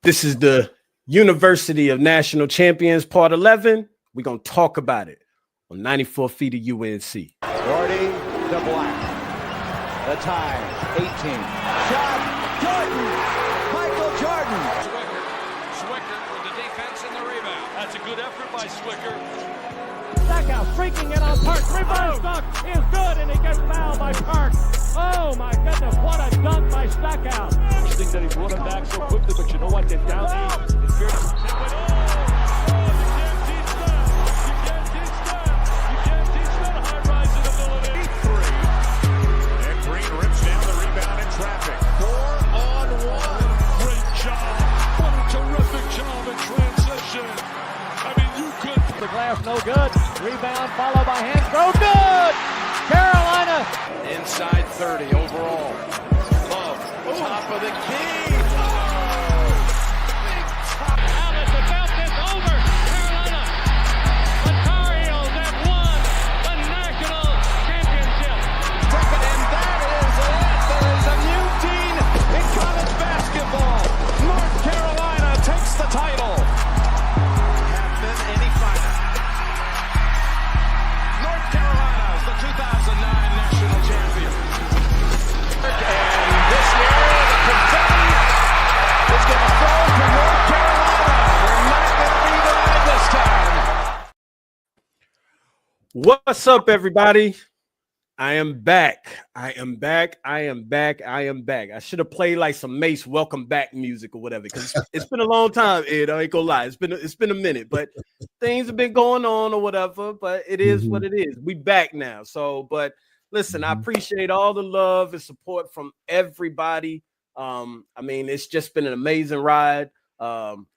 This is the University of National Champions, Part 11. We're going to talk about it on 94 feet of UNC. Gordy to Black. The time, 18. Shot, Jordan! Michael Jordan! Swicker with the defense and the rebound. That's a good effort by Swicker. Stackhouse freaking it on Park. Reverse dunk is good, and he gets fouled by Park. Oh my goodness, what a dunk by Stackhouse. Interesting that he brought him back so quickly, but you know what? They're down eight. It's fair to say, you can't teach that. You can't teach that. You can't teach that high-rising ability. Three. And Green rips down the rebound in traffic. 4-on-1. Great job. What a terrific job in transition. I mean, you could. The glass no good. Rebound followed by Hansgrove. Good! Carolina. Inside 30 overall. Love, top of the key. Alice about this over. Carolina. The Tar Heels have won the national championship. And that is it. There is a new team in college basketball. North Carolina takes the title. Have been any fighter. North Carolina is the 2009 national champion. And this year, the confetti is going to fall to North Carolina. We're not going to be denied this time. What's up, everybody? I am back. I am back. I am back. I am back. I should have played like some Mace welcome back music or whatever, because it's been a long time, Ed. I ain't gonna lie. It's been a minute, but things have been going on or whatever. But it is what it is. We back now. So, but listen, I appreciate all the love and support from everybody. I mean, it's just been an amazing ride.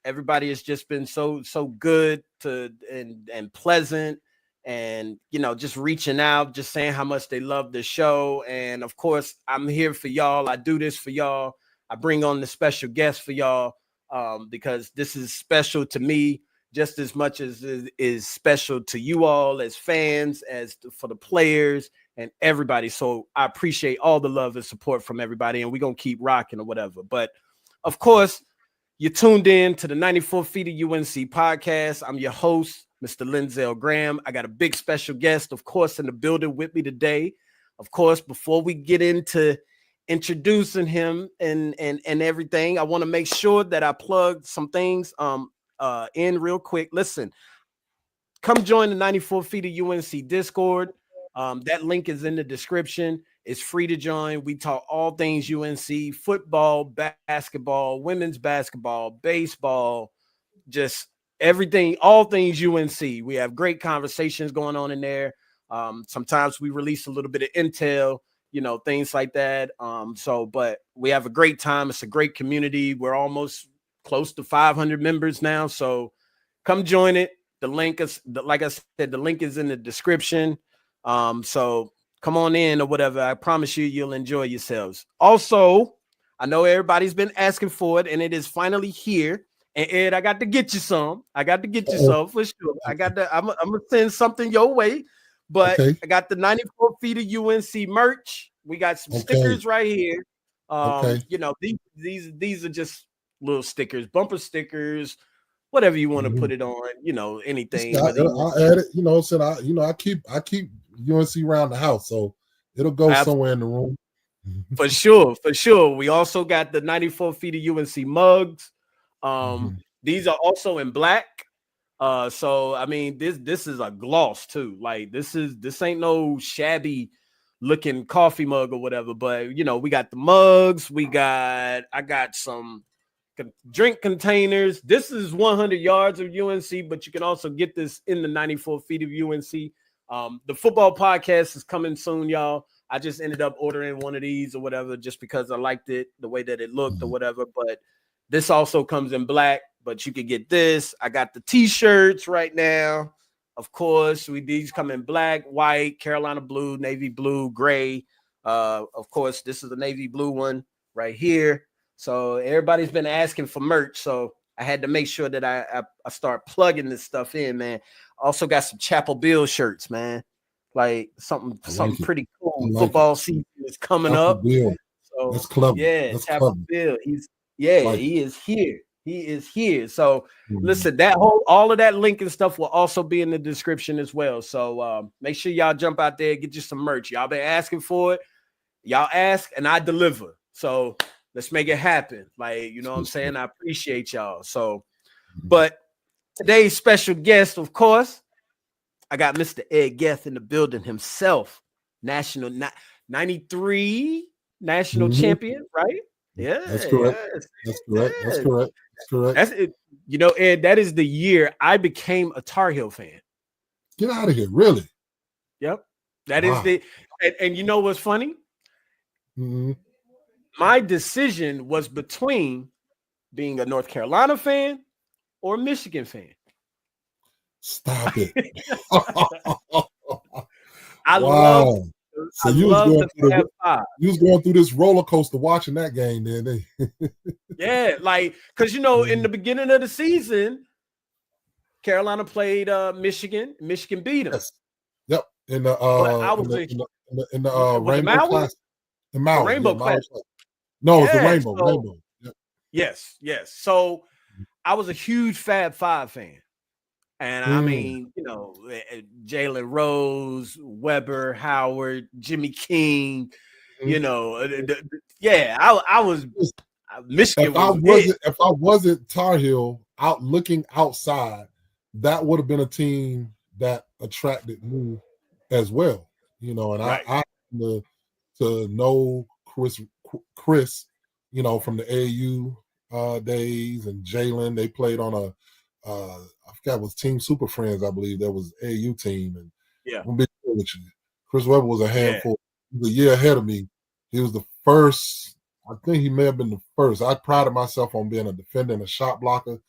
Everybody has just been so good and pleasant. And, you know, just reaching out, just saying how much they love the show. And of course, I'm here for y'all. I do this for y'all. I bring on the special guests for y'all because this is special to me just as much as it is special to you all as fans, for the players and everybody. So I appreciate all the love and support from everybody, and we're going to keep rocking or whatever. But of course, you tuned in to the 94 Feet of UNC podcast. I'm your host, Mr. Linzel Graham. I got a big special guest, of course, in the building with me today. Of course, before we get into introducing him and everything, I want to make sure that I plug some things in real quick. Listen, come join the 94 Feet of UNC Discord. That link is in the description. It's free to join. We talk all things UNC, football, basketball, women's basketball, baseball, just everything, all things UNC. We have great conversations going on in there. Sometimes we release a little bit of intel, you know, things like that. But we have a great time. It's a great community. We're almost close to 500 members now. So come join it. The link is, like I said, the link is in the description. So come on in or whatever. I promise you'll enjoy yourselves. Also, I know everybody's been asking for it, and it is finally here. And Ed, I got to get you some. I got to get you some for sure. I'm gonna send something your way. But I got the 94 Feet of UNC merch. We got some stickers right here. You know, these are just little stickers, bumper stickers, whatever you want to put it on. You know, anything. I'll add it. You know, I keep UNC around the house, so it'll go somewhere in the room. For sure. We also got the 94 Feet of UNC mugs. These are also in black. So I mean, this is a gloss too. Like this ain't no shabby looking coffee mug or whatever. But you know, we got the mugs. I got some drink containers. This is 100 yards of UNC, but you can also get this in the 94 Feet of UNC. The football podcast is coming soon, y'all. I just ended up ordering one of these or whatever, just because I liked it, the way that it looked or whatever. But this also comes in black, but you can get this. I got the t-shirts right now. Of course, these come in black, white, Carolina blue, navy blue, gray. Of course, this is the navy blue one right here. So everybody's been asking for merch. So I had to make sure that I start plugging this stuff in, man. Also got some Chapel Bill shirts, man. Like something pretty cool. Football season is coming up. Bill. So that's clever. Yeah, that's Chapel clever. Bill. He is here. He is here. So Mhm. listen, all of that link and stuff will also be in the description as well. So make sure y'all jump out there, get you some merch. Y'all been asking for it. Y'all ask and I deliver. So let's make it happen. Like, you know what I'm saying? I appreciate y'all. So, but today's special guest, of course, I got Mr. Ed Geth in the building himself. National 93 national champion, right? Yeah, That's correct. yes, That's correct. That's yes. correct. That's correct. That's it. You know, Ed, that is the year I became a Tar Heel fan. Get out of here. Really? Yep. That is Wow. and you know what's funny? Mhm. My decision was between being a North Carolina fan or a Michigan fan. Stop it. I Wow. love So I you was love going the through Fab Five. you was going through this roller coaster watching that game, then. Yeah, like because you know, in the beginning of the season, Carolina played Michigan. Michigan beat them. Yes. Yep. In the But I was with the Rainbow Maui, Classic. The the Maui. Rainbow Yeah, Maui Classic. Classic. No, it was the Yeah, Rainbow. so Rainbow. Yep. yes. So I was a huge Fab Five fan. And I mean, you know, Jalen Rose, Weber, Howard, Jimmy King, you know, yeah, I was Michigan was it. If I wasn't Tar Heel out looking outside, that would have been a team that attracted me as well. You know, and Right. I happen to know Chris, you know, from the AU days, and Jalen. They played on a I forgot, it was Team Super Friends, I believe. That was AU team. And Yeah. I'm gonna be real with you. Chris Webber was a handful. Yeah. He was a year ahead of me. He was the first. I think he may have been the first. I prided myself on being a defender and a shot blocker.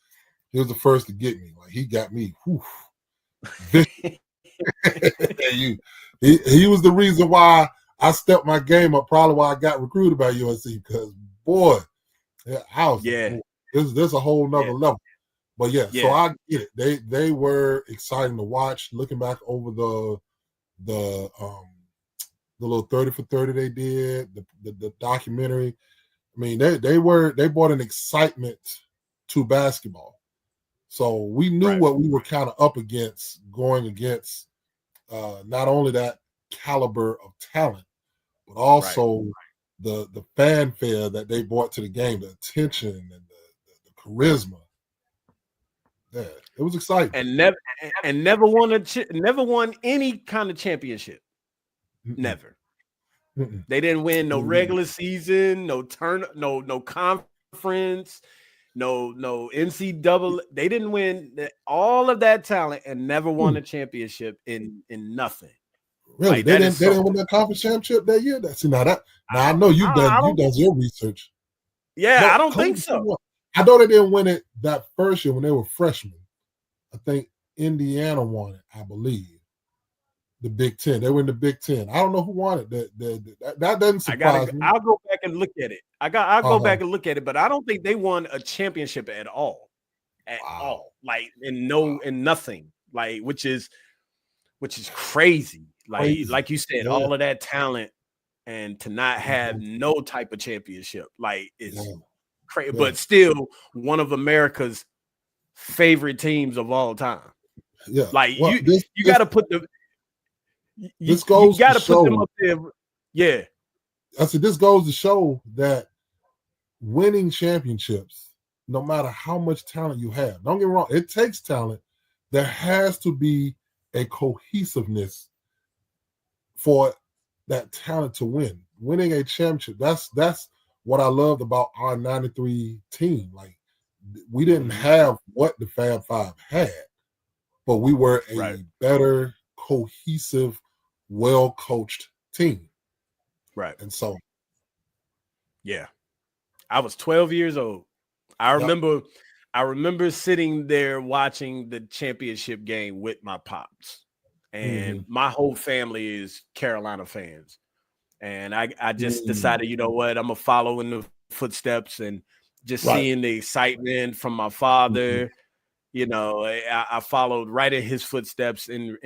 He was the first to get me. Like, he got me. He was the reason why I stepped my game up. Probably why I got recruited by UNC. Because boy, I was there's a whole nother level. But so I get it. They were exciting to watch. Looking back over the little 30 for 30 they did, the documentary. I mean, they brought an excitement to basketball. So we knew what we were kind of up against, going against not only that caliber of talent, but also the fanfare that they brought to the game, the attention and the charisma. Yeah, it was exciting. And never won any kind of championship. Never. They didn't win no regular season, no conference, no NCAA. They didn't win all of that talent and never won a championship in nothing. Really, like, they didn't win that conference championship that year. Now I know you've done your research. Yeah, no, I don't think so. I know they didn't win it that first year when they were freshmen. I think Indiana won it, I believe. The Big Ten. They were in the Big Ten. I don't know who won it. That doesn't surprise me. I'll go back and look at it. I'll go back and look at it, but I don't think they won a championship at all. At all. Like in nothing. Like which is crazy. Like you said, all of that talent and to not have no type of championship. Like it's crazy. Yeah. But still one of America's favorite teams of all time. Yeah. Like you got to put the you got to put them up there. Yeah. I said this goes to show that winning championships, no matter how much talent you have, don't get me wrong, it takes talent. There has to be a cohesiveness for that talent to win. Winning a championship, that's what I loved about our 93 team. Like, we didn't have what the Fab Five had, but we were a better, cohesive, well-coached team. Right. And so, yeah, I was 12 years old. I remember sitting there watching the championship game with my pops, and my whole family is Carolina fans. And I just decided, you know what, I'm gonna follow in the footsteps, and just seeing the excitement from my father, you know, I followed right in his footsteps and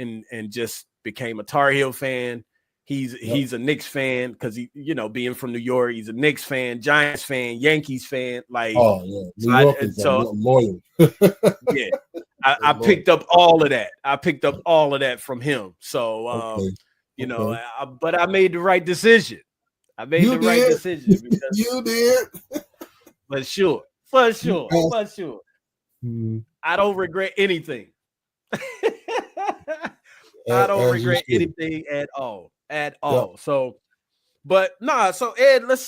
just became a Tar Heel fan. He's a Knicks fan because he, being from New York, he's a Knicks fan, Giants fan, Yankees fan. Like, New Yorkers are loyal. Yeah, I picked up all of that. I picked up all of that from him. So, but I made the right decision. Right decision. Because, you did. For sure. Mm-hmm. I don't regret anything. I don't regret anything at all. Yep. So, but nah. So Ed, let's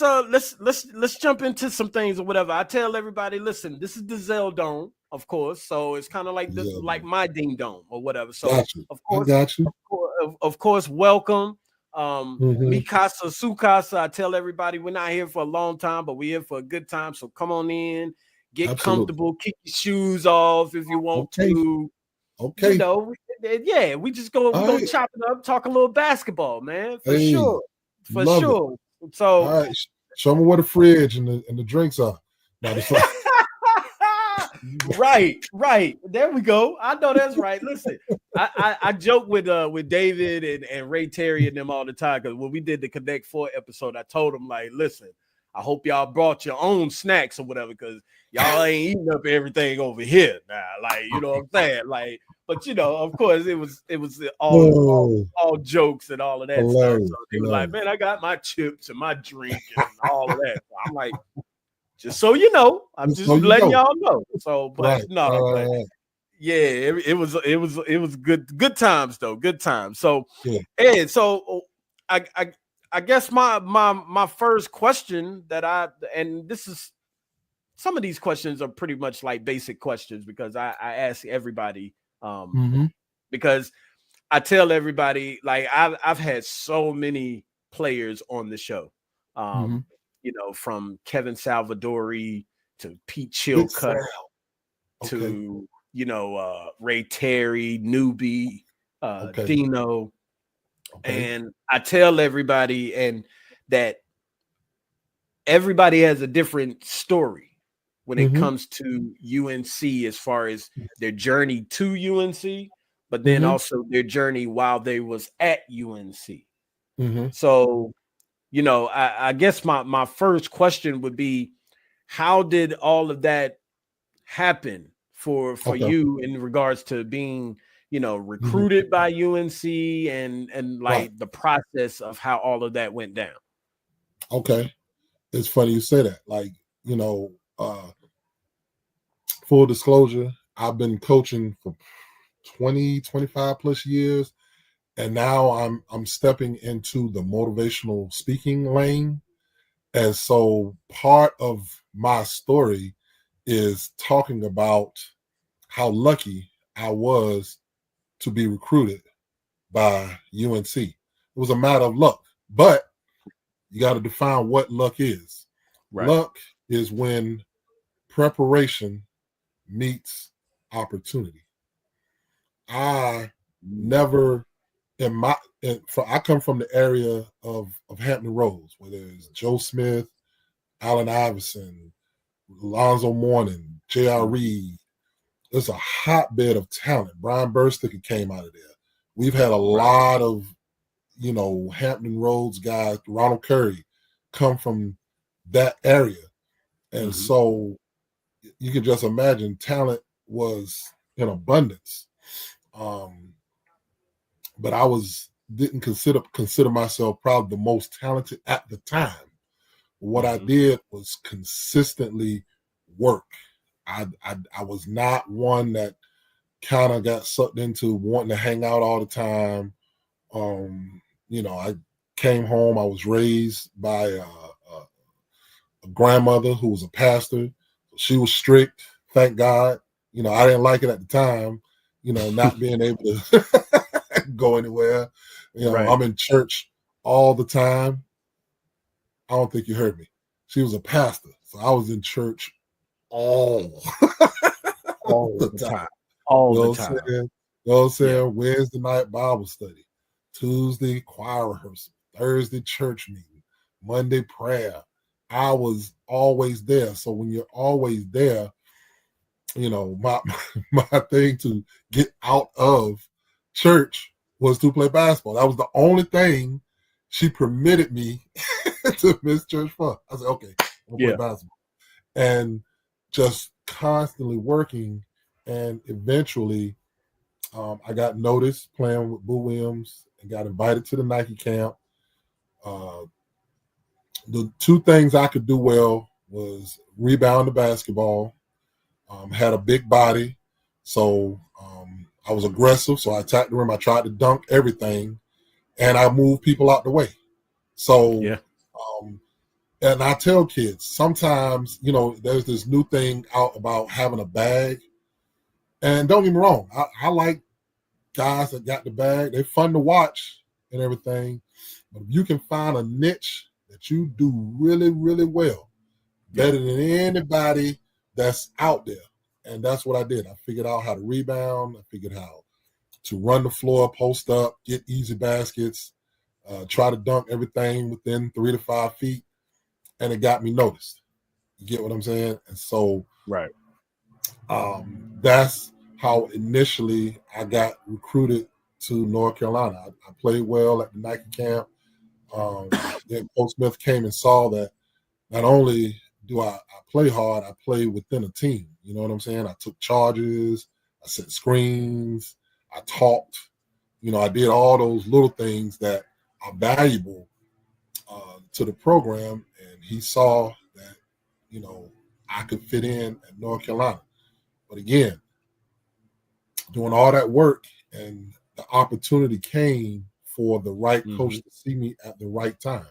jump into some things or whatever. I tell everybody, listen, this is the Zell Dome, of course. So it's kind of like like my Ding Dome or whatever. So of course, welcome. Mikasa Sukasa. I tell everybody we're not here for a long time, but we're here for a good time. So come on in, get comfortable, kick your shoes off if you want to. Okay. We just go chop it up, talk a little basketball, man. For sure. So all right, show me where the fridge and the drinks are. Right. There we go. I know that's right. Listen, I joke with David and Ray Terry and them all the time, because when we did the Connect 4 episode, I told them, like, listen, I hope y'all brought your own snacks or whatever, because y'all ain't eating up everything over here now. Like, you know what I'm saying? Like, but of course, it was all jokes and all of that stuff. So they were like, man, I got my chips and my drink and all of that. So I'm like, just so you know, I'm just letting y'all know. So, but it was good times though. Good times. So, and so I guess my first question and this is, some of these questions are pretty much like basic questions, because I ask everybody, because I tell everybody, like, I've had so many players on the show, from Kevin Salvadori to Pete Chilcutt to Ray Terry, Newbie, Dino. And I tell everybody, and that everybody has a different story when it comes to UNC, as far as their journey to UNC, but then also their journey while they was at UNC. So, I guess my first question would be, how did all of that happen for you in regards to being, recruited by UNC and like the process of how all of that went down? Okay. It's funny you say that. Like, full disclosure, I've been coaching for 25 plus years, and now I'm stepping into the motivational speaking lane. And so part of my story is talking about how lucky I was to be recruited by UNC. It was a matter of luck, but you got to define what luck is. Right. Luck is when preparation meets opportunity. I never I come from the area of Hampton Roads, where there's Joe Smith, Allen Iverson, Alonzo Mourning, J.R. Reed. There's a hotbed of talent. Brian Bursticker came out of there. We've had a lot of, Hampton Roads guys, Ronald Curry, come from that area. And so you can just imagine talent was in abundance. But I didn't consider myself probably the most talented at the time. What I did was consistently work. I was not one that kind of got sucked into wanting to hang out all the time. I came home. I was raised by a grandmother who was a pastor. She was strict, thank God. I didn't like it at the time, not being able to go anywhere. I'm in church all the time. I don't think you heard me. She was a pastor, so I was in church all the time. All the time. You know what I'm saying? Wednesday night Bible study, Tuesday choir rehearsal, Thursday church meeting, Monday prayer. I was always there. So when you're always there, my thing to get out of church was to play basketball. That was the only thing she permitted me to miss church fun. I said, okay, I'm going to play basketball. And just constantly working. And eventually I got noticed playing with Boo Williams and got invited to the Nike camp. The two things I could do well was rebound the basketball, had a big body, so I was aggressive, so I attacked the rim. I tried to dunk everything, and I moved people out the way. So, and I tell kids, sometimes, there's this new thing out about having a bag, and don't get me wrong, I like guys that got the bag. They're fun to watch and everything, but if you can find a niche that you do really, really well, better than anybody that's out there. And that's what I did. I figured out how to rebound. I figured how to run the floor, post up, get easy baskets, try to dunk everything within 3 to 5 feet. And it got me noticed. You get what I'm saying? And so that's how initially I got recruited to North Carolina. I played well at the Nike camp. Then Coach Smith came and saw that not only do I play hard, I play within a team. You know what I'm saying? I took charges, I set screens, I talked. I did all those little things that are valuable to the program, and he saw that, I could fit in at North Carolina. But again, doing all that work, and the opportunity came for the right coach to see me at the right time.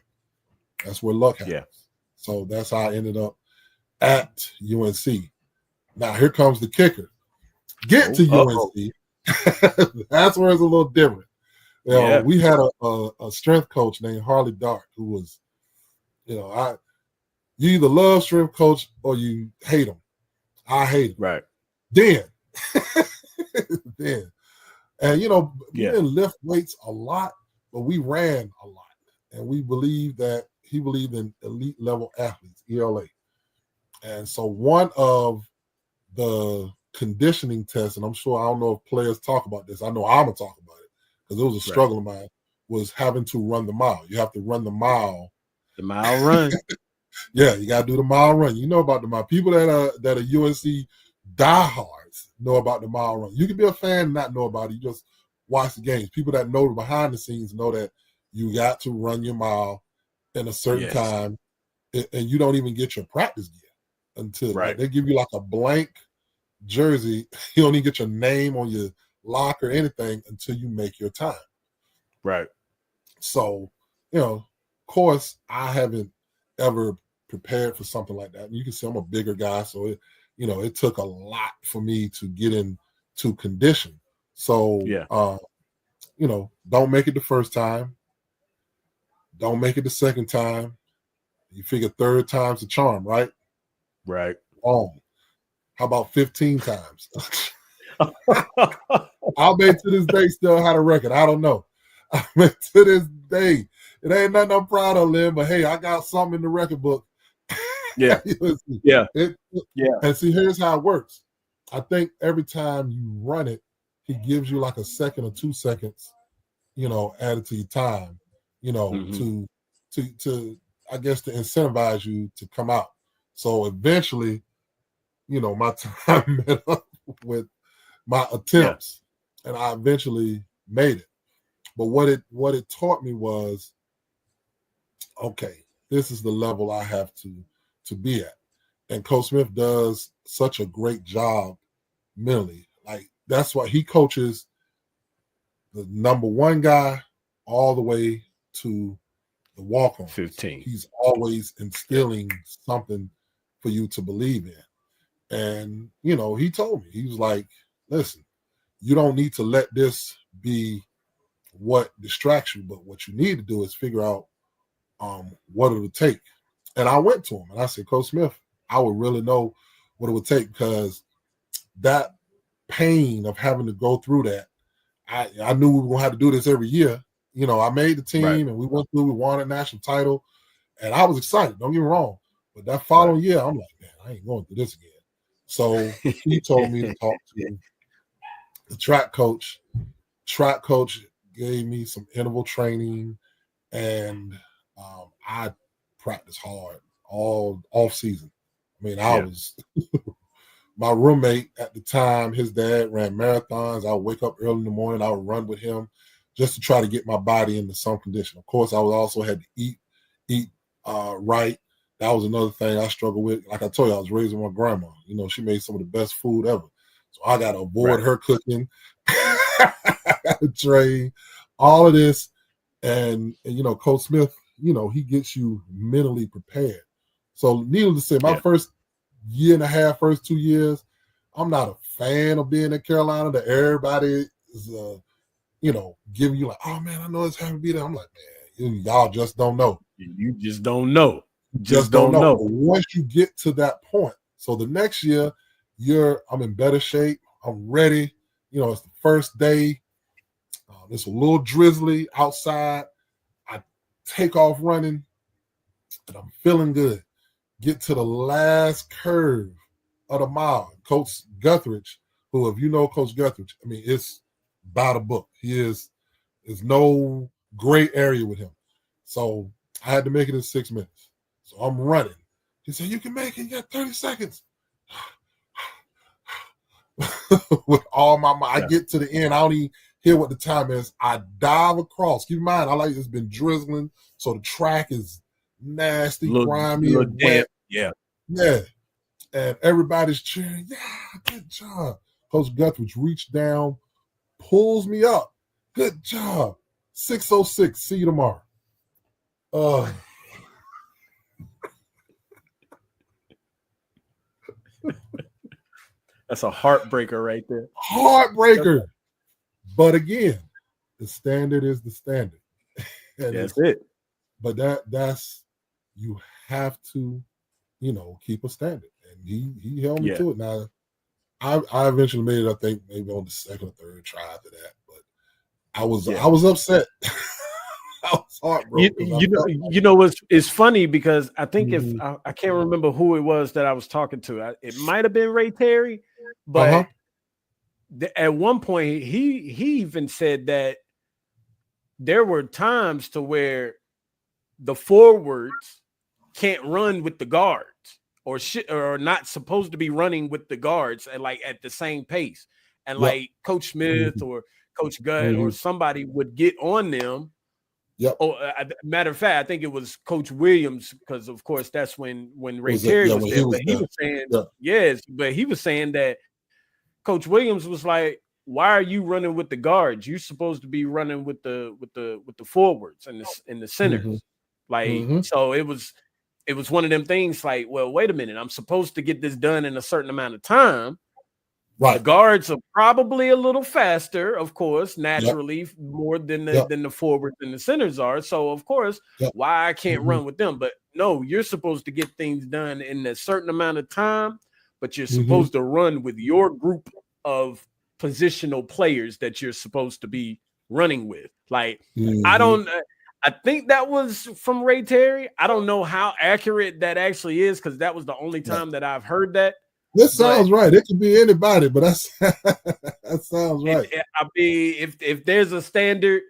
That's where luck happens. So that's how I ended up at UNC. Now here comes the kicker. Get to UNC. That's where it's a little different. We had a strength coach named Harley Dark who was, you either love strength coach or you hate him. I hate him. Right. Then. And, we didn't lift weights a lot, but we ran a lot. And we believed that he believed in elite level athletes, ELA. And so one of the conditioning tests, and I'm sure I don't know if players talk about this. I know I'm going to talk about it because it was a struggle of mine, was having to run the mile. You have to run the mile. The mile run. Yeah, you got to do the mile run. You know about the mile. People that are UNC diehards know about the mile run. You can be a fan and not know about it. You just watch the games. People that know behind the scenes know that you got to run your mile in a certain time, and you don't even get your practice gear until they give you like a blank jersey. You don't even get your name on your lock or anything until you make your time. Right. So, of course, I haven't ever prepared for something like that. And you can see I'm a bigger guy, so it took a lot for me to get into condition. So, don't make it the first time. Don't make it the second time. You figure third time's the charm, right? Right. How about 15 times? I may to this day still have a record. I don't know. I mean, to this day, it ain't nothing I'm proud of, Lynn, but hey, I got something in the record book. Yeah. And see, here's how it works. I think every time you run it, he gives you like a second or 2 seconds, added to your time, to I guess to incentivize you to come out. So eventually, my time met up with my attempts, and I eventually made it. But what it taught me was, okay, this is the level I have to be at. And Coach Smith does such a great job mentally. Like, that's why he coaches the number one guy all the way to the walk-on. 15. He's always instilling something for you to believe in. And, he told me, he was like, listen, you don't need to let this be what distracts you, but what you need to do is figure out what it would take. And I went to him and I said, Coach Smith, I would really know what it would take, because that pain of having to go through that, I knew we were going to have to do this every year. I made the team and we won a national title, and I was excited. Don't get me wrong. But that following year, I'm like, man, I ain't going through this again. So he told me to talk to the track coach. Track coach gave me some interval training, and I practiced hard all off season. I mean, I was my roommate at the time. His dad ran marathons. I would wake up early in the morning. I would run with him just to try to get my body into some condition. Of course, I would also had to eat right. That was another thing I struggled with. Like I told you, I was raised with my grandma. You know, she made some of the best food ever. So I got to avoid her cooking, train, all of this. And, you know, Coach Smith, you know, he gets you mentally prepared. So needless to say, my first year and a half, first 2 years, I'm not a fan of being in Carolina that everybody is, you know, giving you like, oh, man, I know it's having to be there. I'm like, man, y'all just don't know. You just don't know. Just don't know. But once you get to that point, so the next year, I'm in better shape. I'm ready. You know, it's the first day. It's a little drizzly outside. I take off running, and I'm feeling good. Get to the last curve of the mile. Coach Guthridge, who, if you know Coach Guthridge, I mean, it's by the book. There's no gray area with him. So I had to make it in 6 minutes. So I'm running. He said, you can make it. You got 30 seconds. With all my mind. I get to the end. I don't even hear what the time is. I dive across. Keep in mind, it's been drizzling, so the track is nasty, grimy, and wet. Yeah. And everybody's cheering. Yeah, good job. Coach Guthridge reached down, pulls me up. Good job. 6:06. See you tomorrow. That's a heartbreaker right there. Heartbreaker. But again, the standard is the standard. That's it. But that's you have to, you know, keep a standard. And he held me to it. Now, I eventually made it, I think, maybe on the second or third try after that. But I was upset. I was heartbroken. You know what's it's funny because I think if I can't remember who it was that I was talking to. It might have been Ray Terry, but at one point he even said that there were times to where the forwards can't run with the guards or not supposed to be running with the guards at the same pace. And like Coach Smith or Coach Gutt or somebody would get on them. Matter of fact, I think it was Coach Williams, because of course that's when Ray Terry was there. But he was saying, but he was saying that Coach Williams was like, "Why are you running with the guards? You're supposed to be running with the forwards and the centers." So it was one of them things like, well, wait a minute, I'm supposed to get this done in a certain amount of time. Right. The guards are probably a little faster, of course, naturally more than the forwards and the centers are. So, of course, why I can't run with them. But no, you're supposed to get things done in a certain amount of time, but you're supposed to run with your group of positional players that you're supposed to be running with. Like, I think that was from Ray Terry. I don't know how accurate that actually is, because that was the only time that I've heard that. This sounds right. It could be anybody, but that sounds right. I mean, if there's a standard,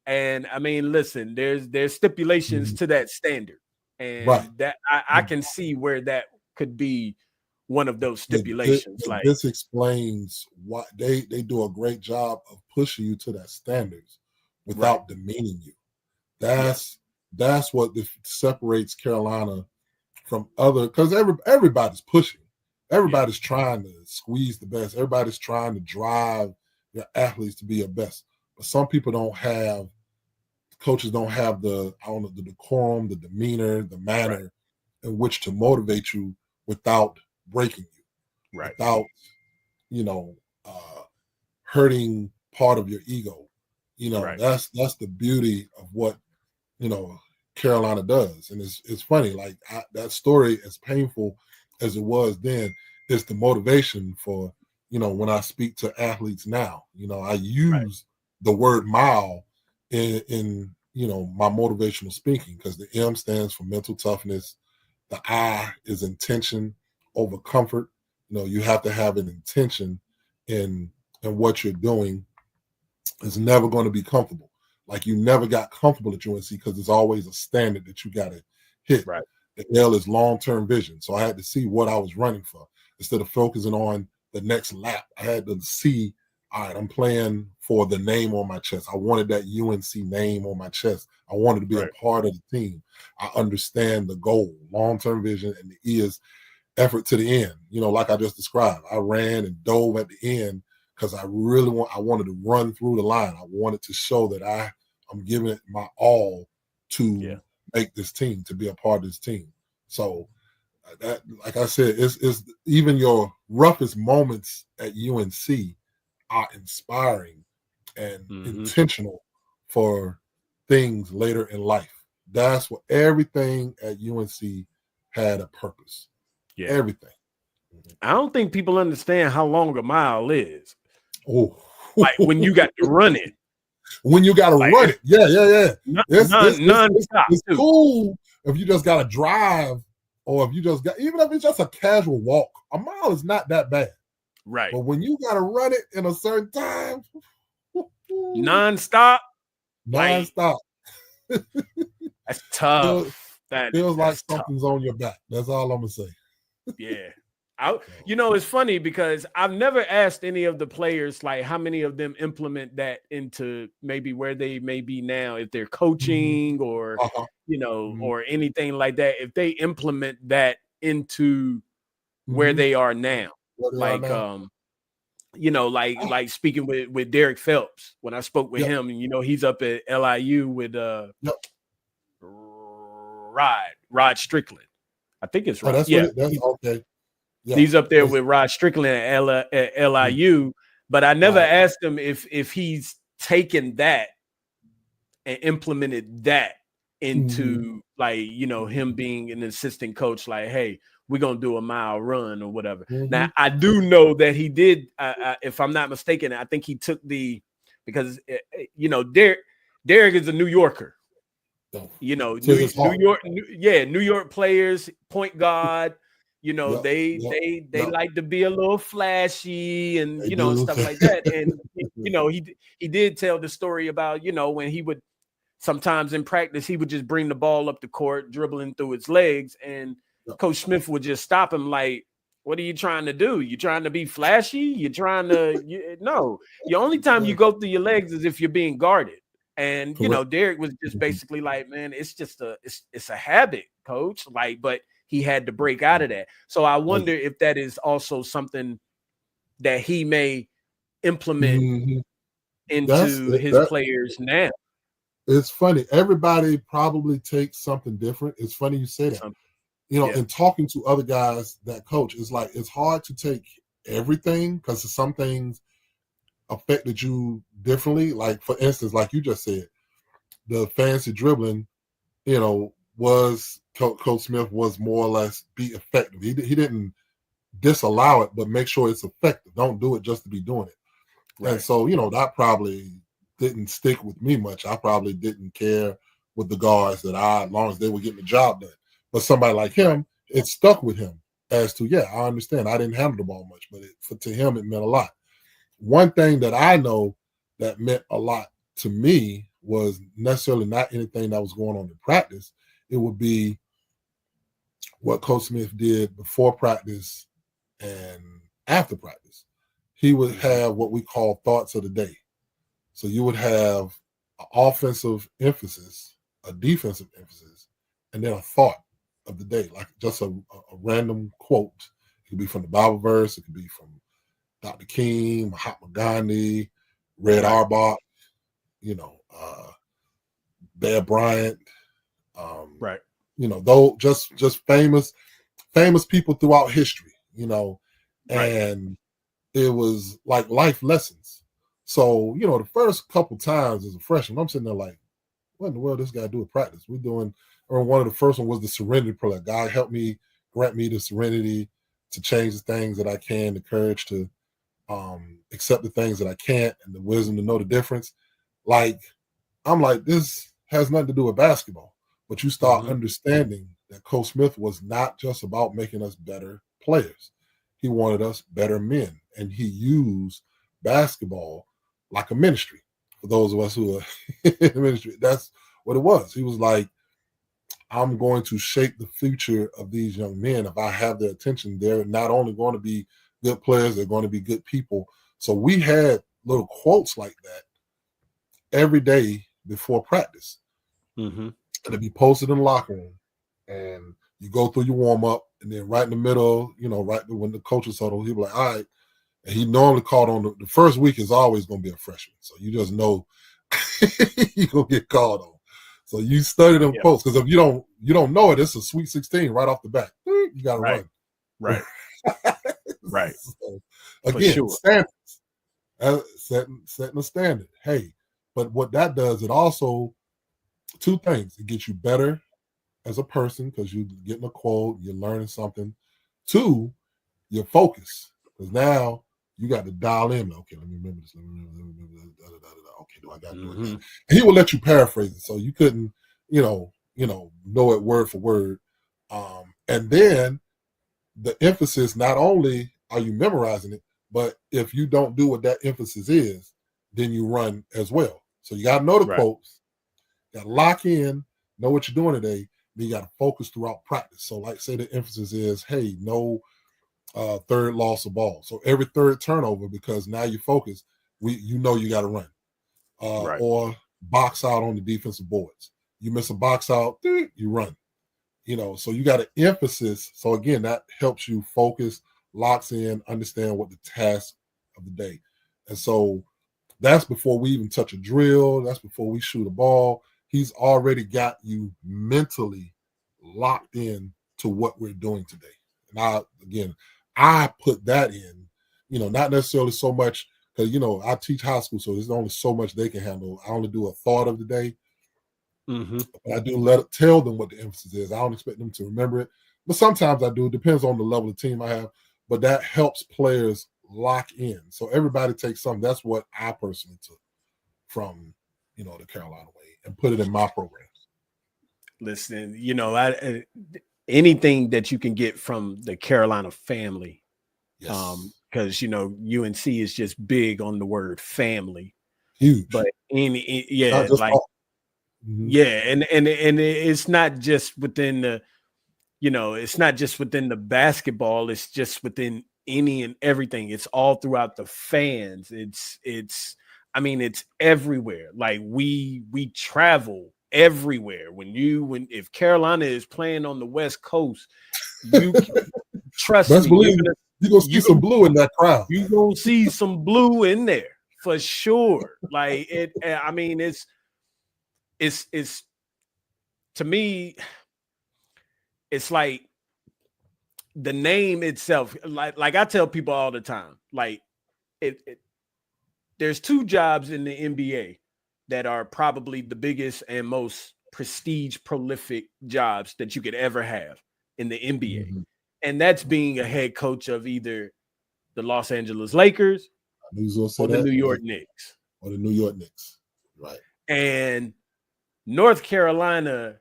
and I mean, listen, there's stipulations to that standard, and that I can see where that could be one of those stipulations. This explains why they do a great job of pushing you to that standards without demeaning you. That's what separates Carolina from other, because everybody's pushing. Everybody's trying to squeeze the best. Everybody's trying to drive their athletes to be your best. But some people coaches don't have the decorum, the demeanor, the manner in which to motivate you without breaking you, without, hurting part of your ego. That's the beauty of what, Carolina does. And it's funny, like that story, as painful as it was then, is the motivation for, when I speak to athletes now. I use the word mile in my motivational speaking, because the M stands for mental toughness. The I is intention over comfort. You have to have an intention in what you're doing. It's never going to be comfortable. Like you never got comfortable at UNC because there's always a standard that you got to hit. Right. The L is long-term vision. So I had to see what I was running for instead of focusing on the next lap. I had to see, all right, I'm playing for the name on my chest. I wanted that UNC name on my chest. I wanted to be a part of the team. I understand the goal, long-term vision, and the E is effort to the end. Like I just described, I ran and dove at the end because I wanted to run through the line. I wanted to show that I'm giving it my all to make this team, to be a part of this team. So that, like I said, it's even your roughest moments at UNC are inspiring and intentional for things later in life. That's what everything at UNC had a purpose. Yeah. Everything. I don't think people understand how long a mile is. Oh, like when you got to run it. When you got to run it. Yeah. It's too. Cool if you just got to drive, or if you just got, even if it's just a casual walk, a mile is not that bad. Right. But when you got to run it in a certain time, nonstop. That's tough. Feels like something's on your back. That's all I'm gonna say. Yeah. It's funny because I've never asked any of the players like how many of them implement that into maybe where they may be now, if they're coaching or or anything like that, if they implement that into where they are now. Like like speaking with Derek Phelps, when I spoke with him, and he's up at LIU with Rod Strickland. I think it's Rod. That's okay. Yeah. He's up there with Rod Strickland at LIU, but I never asked him if he's taken that and implemented that into him being an assistant coach. Like, hey, we're gonna do a mile run or whatever. Now I do know that he did. If I'm not mistaken, I think he took because Derek is a New Yorker. New York players, point guard. They like to be a little flashy and stuff like that. And he did tell the story about when he would sometimes in practice he would just bring the ball up the court, dribbling through his legs, and Coach Smith would just stop him like, "What are you trying to do? You trying to be flashy? You're trying to no. The only time you go through your legs is if you're being guarded." And Derek was just basically like, "Man, it's just it's a habit, coach." Like, but he had to break out of that. So I wonder if that is also something that he may implement into his players now. It's funny. Everybody probably takes something different. It's funny you say that. In talking to other guys that coach, it's like it's hard to take everything because some things affected you differently. Like, for instance, like you just said, the fancy dribbling, was Coach Smith was more or less be effective. He didn't disallow it, but make sure it's effective. Don't do it just to be doing it. Right. And so, that probably didn't stick with me much. I probably didn't care with the guards as long as they were getting the job done. But somebody like him, it stuck with him as to, I understand. I didn't handle the ball much, but to him, it meant a lot. One thing that I know that meant a lot to me was necessarily not anything that was going on in practice. It would be what Coach Smith did before practice and after practice. He would have what we call thoughts of the day. So you would have an offensive emphasis, a defensive emphasis, and then a thought of the day, like just a random quote. It could be from the Bible verse. It could be from Dr. King, Mahatma Gandhi, Red Auerbach, Bear Bryant. Though just famous people throughout history, and it was like life lessons. So, the first couple times as a freshman, I'm sitting there like, what in the world this guy do at practice? We're doing, or one of the first one was the serenity prayer. God help me, grant me the serenity to change the things that I can, the courage to accept the things that I can't, and the wisdom to know the difference. Like, I'm like, this has nothing to do with basketball. But you start understanding that Coach Smith was not just about making us better players. He wanted us better men. And he used basketball like a ministry for those of us who are in the ministry, that's what it was. He was like, I'm going to shape the future of these young men. If I have their attention, they're not only going to be good players, they're going to be good people. So we had little quotes like that every day before practice. Mm-hmm. And it'd be posted in the locker room. And you go through your warm-up, and then right in the middle, right when the coaches huddle, he'd be like, all right. And he normally called on the first week is always going to be a freshman. So you just know you're going to get called on. So you study them posts, because if you don't know it, it's a Sweet 16 right off the bat. You got to run. Right. Right. So, again, standards. Setting a standard. Hey, but what that does, it also, two things. It gets you better as a person because you're getting a quote, you're learning something. Two, your focus. Because now you got to dial in. Okay, let me remember this. Okay, do I got to do it now? And he will let you paraphrase it, so you couldn't, know it word for word. And then the emphasis, not only are you memorizing it, but if you don't do what that emphasis is, then you run as well. So you got to know the quotes, got to lock in, know what you're doing today, then you got to focus throughout practice. So like say the emphasis is, hey, no third loss of ball. So every third turnover, because now you focus, you got to run. Or box out on the defensive boards. You miss a box out, you run. So you got an emphasis. So again, that helps you focus, locks in, understand what the task of the day. And so that's before we even touch a drill. That's before we shoot a ball. He's already got you mentally locked in to what we're doing today. And I put that in, not necessarily so much because, I teach high school, so there's only so much they can handle. I only do a thought of the day. Mm-hmm. But I do tell them what the emphasis is. I don't expect them to remember it, but sometimes I do. It depends on the level of team I have, but that helps players lock in. So everybody takes something. That's what I personally took from, the Carolina way and put it in my programs. Listen, anything that you can get from the Carolina family, because UNC is just big on the word family. Huge, but and it's not just within the, it's not just within the basketball. It's just within any and everything. It's all throughout the fans. It's everywhere. Like we travel everywhere. If Carolina is playing on the West Coast, you trust me. You're gonna see some blue in that crowd. You're gonna see some blue in there for sure. Like it. It's to me, it's like the name itself. Like I tell people all the time, like there's two jobs in the NBA that are probably the biggest and most prestige prolific jobs that you could ever have in the NBA. Mm-hmm. And that's being a head coach of either the Los Angeles Lakers or the New York Knicks. Or the New York Knicks. Right. And North Carolina,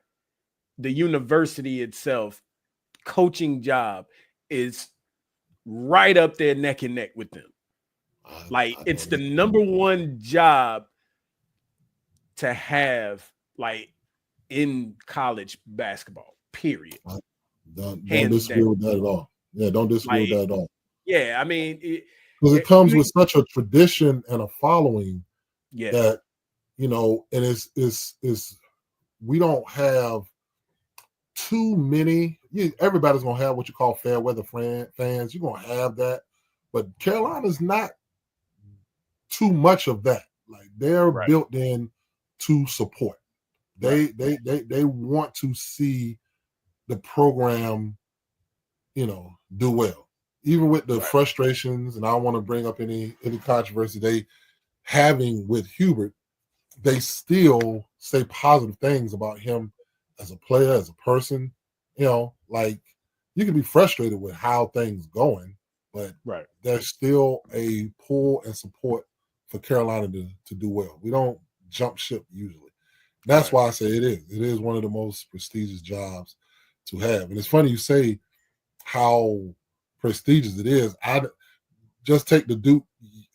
the university itself, coaching job is right up there neck and neck with them. It's the number one job to have, like, in college basketball, period. Don't disagree with that at all. Yeah, don't disagree with that at all. Yeah, because it comes with such a tradition and a following that, and it's we don't have too many. Everybody's gonna have what you call fair weather fans. You're gonna have that, but Carolina's not too much of that. Like they're built in to support. They want to see the program, do well, even with the frustrations. And I don't want to bring up any controversy they having with Hubert. They still say positive things about him as a player, as a person. Like you can be frustrated with how things going, but there's still a pull and support for Carolina to do well. We don't jump ship usually. That's why I say it is. It is one of the most prestigious jobs to have. And it's funny you say how prestigious it is. I just take the Duke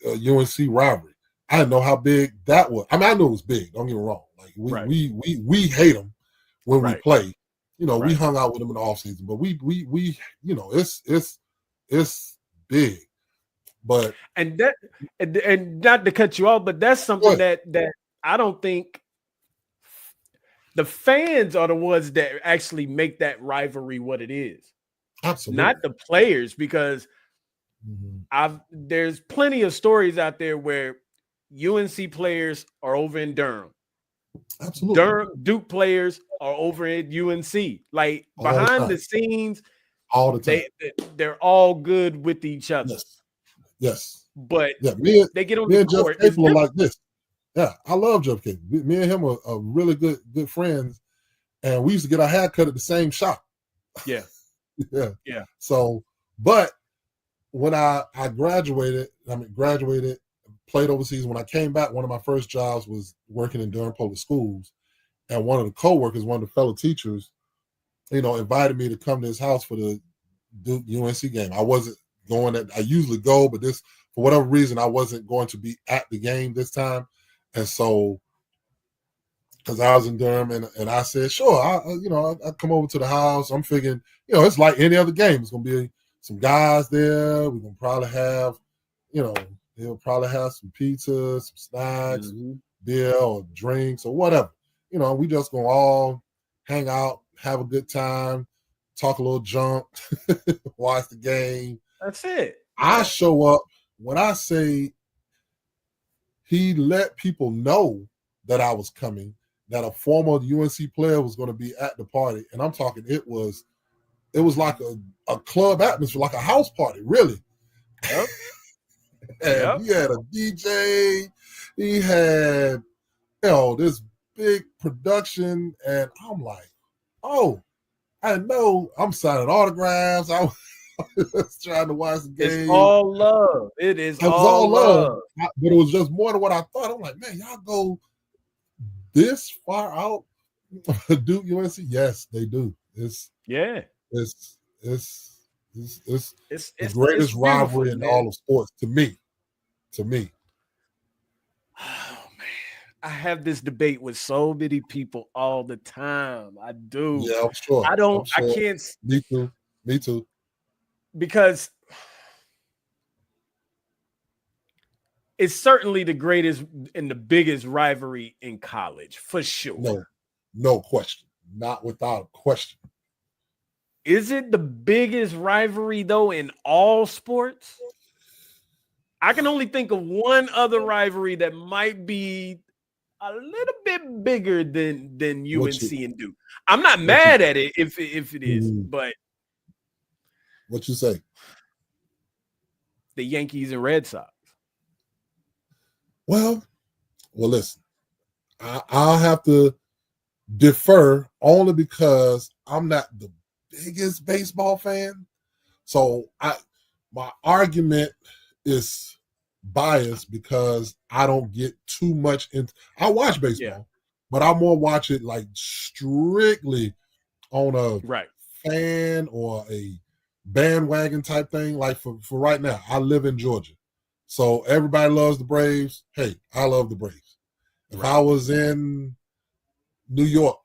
UNC rivalry. I didn't know how big that was. I mean, I knew it was big. Don't get me wrong. Like we hate them when we play. You know, we hung out with them in the offseason, but we you know, it's big. But and not to cut you off, but that's something that I don't think the fans are the ones that actually make that rivalry what it is. Absolutely. Not the players, because there's plenty of stories out there where UNC players are over in Durham. Absolutely. Duke players are over at UNC. Like behind the scenes, all the time. They're all good with each other. Yes. But they get on the court. Jeff Capel like this. Yeah, I love Jeff Capel. Me and him are really good friends, and we used to get our hair cut at the same shop. Yeah. Yeah. So, but when I graduated, played overseas. When I came back, one of my first jobs was working in Durham Public Schools, and one of the coworkers, one of the fellow teachers, you know, invited me to come to his house for the Duke UNC game. I wasn't going. I usually go, but this, for whatever reason, I wasn't going to be at the game this time, and so because I was in Durham, and I said, sure, I come over to the house. I'm thinking, you know, it's like any other game. It's gonna be some guys there. We're gonna probably have, you know, he'll probably have some pizza, some snacks, beer or drinks or whatever. You know, we just gonna all hang out, have a good time, talk a little junk, watch the game. That's it. I show up. When I say he let people know that I was coming, that a former UNC player was going to be at the party, and I'm talking, it was like a club atmosphere, like a house party, really. Yep. And he had a DJ, he had, you know, this big production, and I'm like, oh, I know I'm signing autographs. I was trying to watch the game. It's all love. It is all love. But it was just more than what I thought. I'm like, man, y'all go this far out, Duke UNC? Yes, they do. It's the greatest rivalry in all of sports to me. Oh man, I have this debate with so many people all the time. I do. Yeah, I'm sure. I can't. Me too. Because it's certainly the greatest and the biggest rivalry in college, for sure. No question. Not without a question. Is it the biggest rivalry, though, in all sports? I can only think of one other rivalry that might be a little bit bigger than UNC and Duke. I'm not mad at it if it is, but what you say? The Yankees and Red Sox. Well, listen, I'll have to defer only because I'm not the biggest baseball fan. So my argument is biased because I don't get too much into. I watch baseball, but I more watch it like strictly on a fan or a bandwagon type thing. Like for right now, I live in Georgia, so everybody loves the Braves. Hey, I love the Braves. If I was in New York,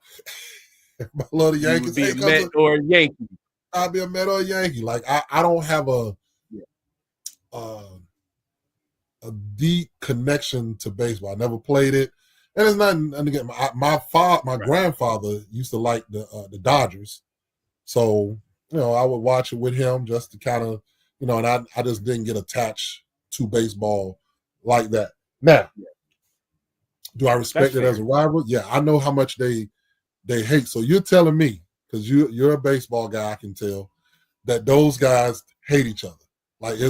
I love the Yankees. You would be a Met or a Yankee. I'd be a Met or a Yankee. Like I don't have a deep connection to baseball. I never played it, and it's nothing. And again, my grandfather used to like the Dodgers, so you know I would watch it with him just to kind of, you know, and I just didn't get attached to baseball like that. Now, do I respect it as a rival? Yeah, I know how much they hate. So you're telling me, because you're a baseball guy, I can tell that those guys hate each other. Like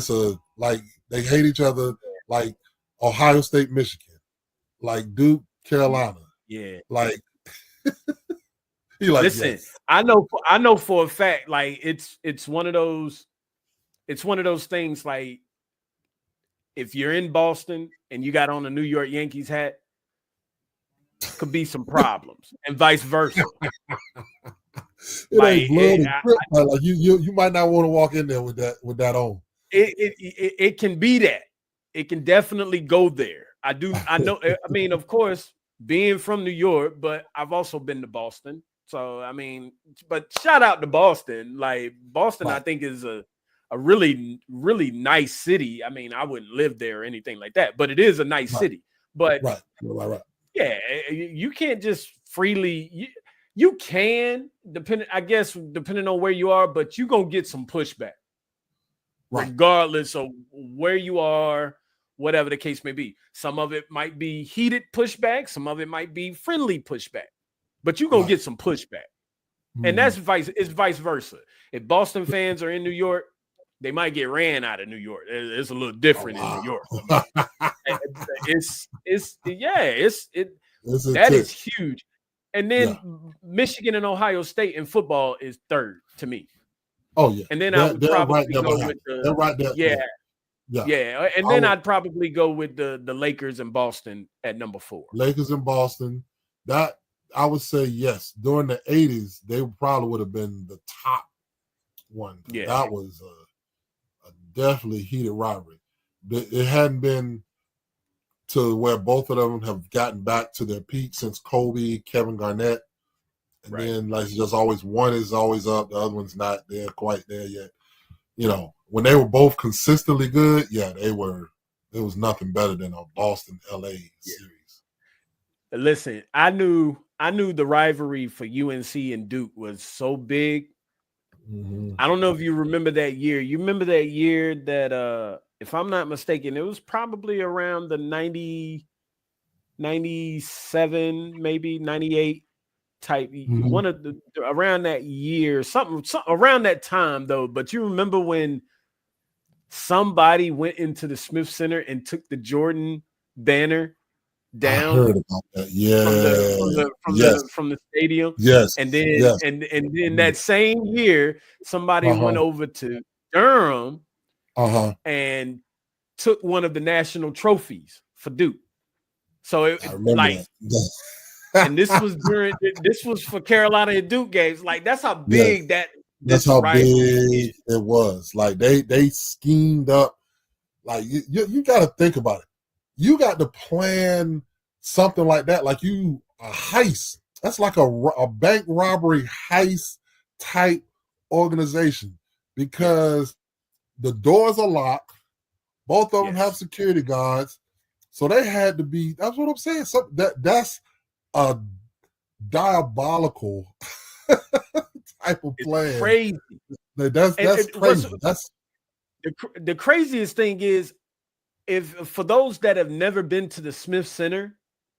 they hate each other. Like Ohio State, Michigan, like Duke, Carolina. Yeah. Like, listen, yes. I know for a fact, like it's one of those things, like if you're in Boston and you got on a New York Yankees hat, could be some problems, and vice versa. It ain't blood and grip, like you might not want to walk in there with that on. It can be that. It can definitely go there. I do. I know. I mean, of course, being from New York, but I've also been to Boston. So, I mean, but shout out to Boston. Like Boston, I think is a really, really nice city. I mean, I wouldn't live there or anything like that, but it is a nice city. But yeah, you can't just freely. You can, depending on where you are, but you're going to get some pushback regardless of where you are, whatever the case may be. Some of it might be heated pushback. Some of it might be friendly pushback, but you're going to get some pushback. And that's vice versa. If Boston fans are in New York, they might get ran out of New York. It's a little different in New York. That is huge. And then Michigan and Ohio State in football is third to me. Oh yeah. And then I would probably go with And then I'd probably go with the Lakers and Boston at number 4. Lakers and Boston. That I would say yes. During the 80s, they probably would have been the top one. Yeah. That was a definitely heated rivalry. It hadn't been to where both of them have gotten back to their peak since Kobe, Kevin Garnett. And then like just always one is always up, the other one's not there quite there yet. You know, when they were both consistently good, there was nothing better than a Boston LA series. Listen, I knew the rivalry for UNC and Duke was so big. Mm-hmm. I don't know if you remember that year. You remember that year that if I'm not mistaken, it was probably around the 97, maybe 98 type, one of the around that year, something around that time though. But you remember when somebody went into the Smith Center and took the Jordan banner down? I heard about that. From the stadium. Yes. And then and then that same year, somebody went over to Durham and took one of the national trophies for Duke. So it like and this was for Carolina and Duke games. Like that's how big that's how big it was. Like they schemed up. Like you got to think about it. You got to plan something like that. Like a heist. That's like a bank robbery heist type organization because the doors are locked. Both of them have security guards. So they had to be. That's what I'm saying. So that's a diabolical type of plan. Crazy. That's crazy. That's the craziest thing is, if for those that have never been to the Smith Center,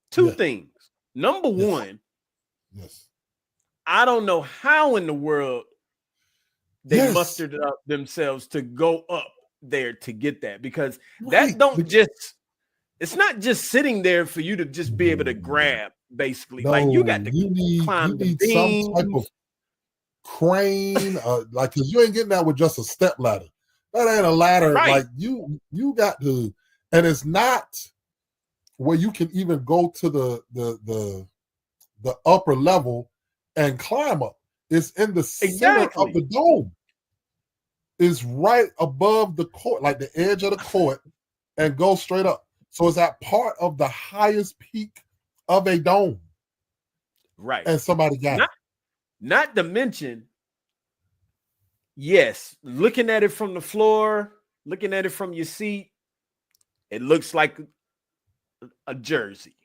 two things. Number one, I don't know how in the world they mustered up themselves to go up there to get that, because that don't just. It's not just sitting there for you to just be able to grab. Basically, like you got to climb the beam. Some type of crane, like because you ain't getting that with just a step ladder. That ain't a ladder. Right. Like you got to, and it's not where you can even go to the upper level and climb up. It's in the center of the dome. It's right above the court, like the edge of the court, and go straight up. So it's that part of the highest peak of a dome. Right. And somebody got it. Not to mention, looking at it from the floor, looking at it from your seat, it looks like a jersey.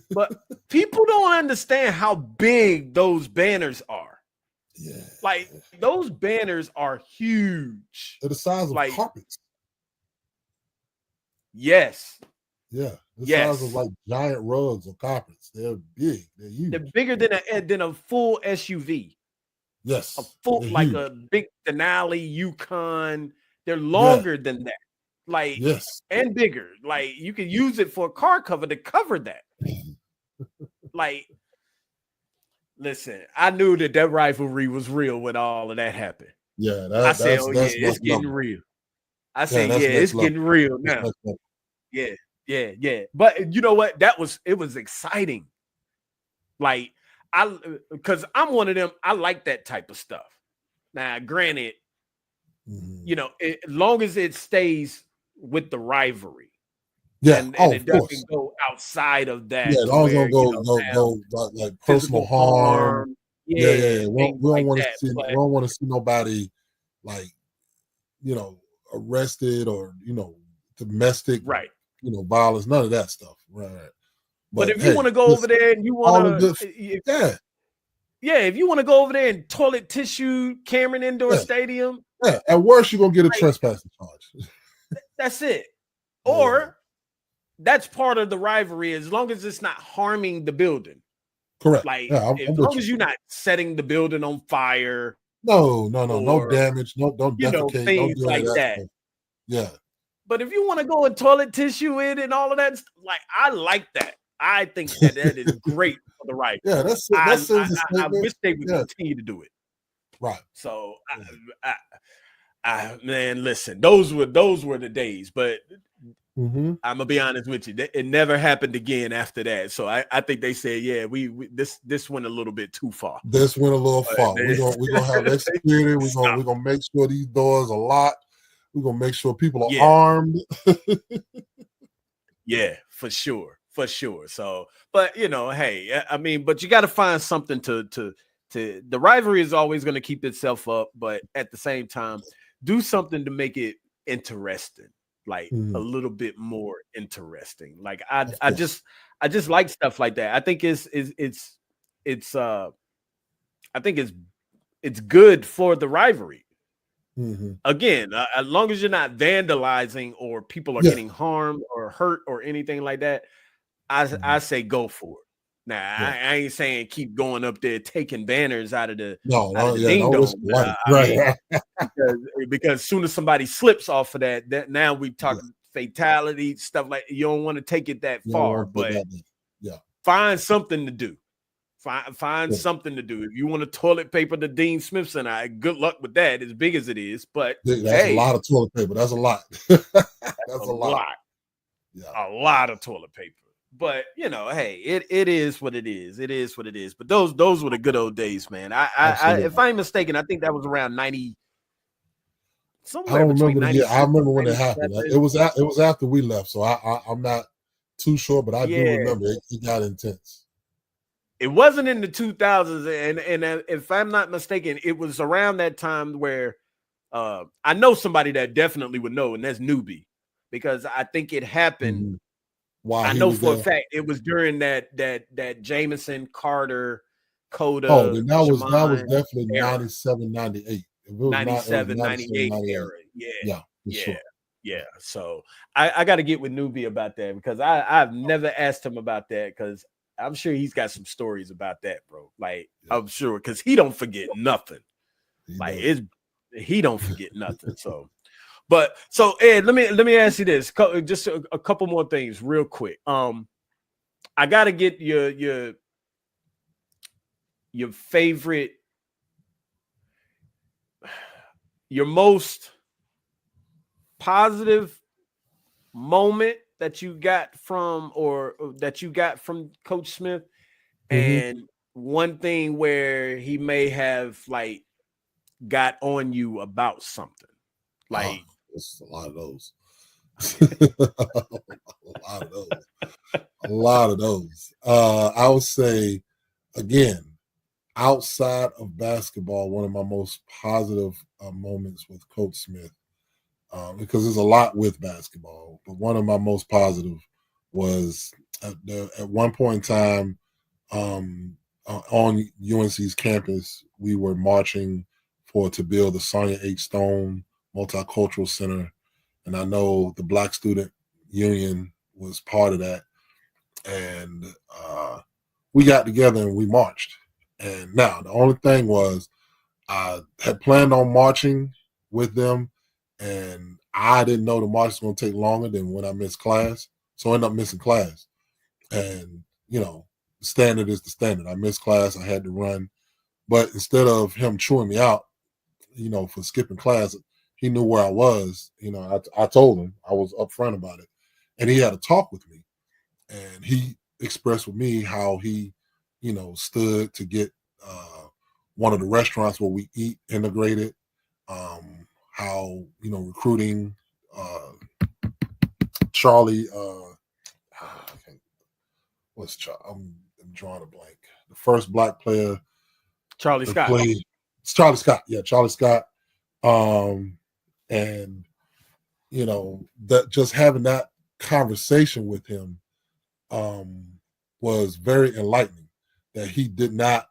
But people don't understand how big those banners are. Yeah. Like those banners are huge. They're the size of carpets. Yes. Yeah. The size of like giant rugs or carpets. They're big. They're huge. They're bigger than a full SUV. Yes. A full like huge. A big Denali Yukon. They're longer than that. Like and bigger. Like you can use it for a car cover to cover that. Like, listen, I knew that rivalry was real when all of that happened. Yeah, I said, it's getting real. I said, it's getting real now. Yeah. But you know what? It was exciting. Like because I'm one of them. I like that type of stuff. Now, granted, you know, as long as it stays with the rivalry, Yeah, and oh, it of doesn't course. go outside of that Yeah, as to long as where, don't go like personal physical harm. harm, Yeah. things We don't like want to that. see. We But don't want to see nobody like arrested or domestic right. violence. None of that stuff. Right. But But if you want hey, to go over listen, there and you want all the good. to, Yeah, if you want to go over there and toilet tissue Cameron Indoor yeah, Stadium, yeah. At worst, you're gonna get a like, trespassing charge. that's it. Yeah. Or that's part of the rivalry as long as it's not harming the building. Correct. Like, Yeah, as I'm with long you. as you're not setting the building on fire No or, damage. No, don't defecate. Don't things do any like of that that. stuff. Yeah. But if you want to go and toilet tissue it and all of that, like, I like that. I think that is great for the right. Yeah, that sends a I statement. wish they would Yeah. continue to do it. Right. So, man, listen, those were the days. But I'm gonna be honest with you, it never happened again after that. So I think they said, yeah, we this went a little bit too far. This went a little far. We're gonna have extra security. We're gonna make sure these doors are locked. We're gonna make sure people are armed. Yeah, for sure. So, but hey, I mean, but you got to find something to the rivalry is always going to keep itself up, but at the same time, do something to make it interesting, like a little bit more interesting. Like I just like stuff like that. I think it's I think it's good for the rivalry. Again, as long as you're not vandalizing or people are getting harmed or hurt or anything like that, I say go for it. Now, I ain't saying keep going up there taking banners out of the ding dong. Right. Because as soon as somebody slips off of that now we talk fatality stuff, like you don't want to take it that far, but find something to do. Find something to do. If you want to toilet paper the Dean Smith Center, good luck with that, as big as it is. But that's a lot of toilet paper. That's a lot. that's a lot. Yeah. A lot of toilet paper. But hey, it is what it is. It is what it is. But those were the good old days, man. I if I'm mistaken, I think that was around 90. I don't remember the year. I remember when it happened. It was after we left, so I'm not too sure, but I do remember it got intense. It wasn't in the 2000s, and if I'm not mistaken, it was around that time where I know somebody that definitely would know, and that's Newbie, because I think it happened. I know for a fact it was during that Jameson, Carter, Coda. Oh, then that was definitely 97, 98. 97, 98 era. Yeah. Sure. Yeah. So I got to get with Newbie about that, because I've never asked him about that, because I'm sure he's got some stories about that, bro. Like, I'm sure, because he don't forget nothing. He don't forget nothing. So, so Ed, let me ask you this, just a couple more things real quick. I got to get your favorite, your most positive moment that you got from Coach Smith, and one thing where he may have like got on you about something. Like, it's a lot of those. A lot of those. I would say, again, outside of basketball, one of my most positive moments with Coach Smith, because there's a lot with basketball, but one of my most positive was at one point in time on UNC's campus, we were marching to build the Sonia H. Stone Multicultural Center, and I know the Black Student Union was part of that, and we got together and we marched. And now the only thing was, I had planned on marching with them, and I didn't know the march was going to take longer than when I missed class, so I ended up missing class. And standard is the standard. I missed class. I had to run, but instead of him chewing me out, for skipping class, he knew where I was. I told him, I was upfront about it, and he had a talk with me, and he expressed with me how he, stood to get one of the restaurants where we eat integrated, how recruiting Charlie. What's Charlie? I'm drawing a blank. The first black player, Charlie Scott. It's Charlie Scott. Yeah, Charlie Scott. And that just having that conversation with him was very enlightening. That he did not,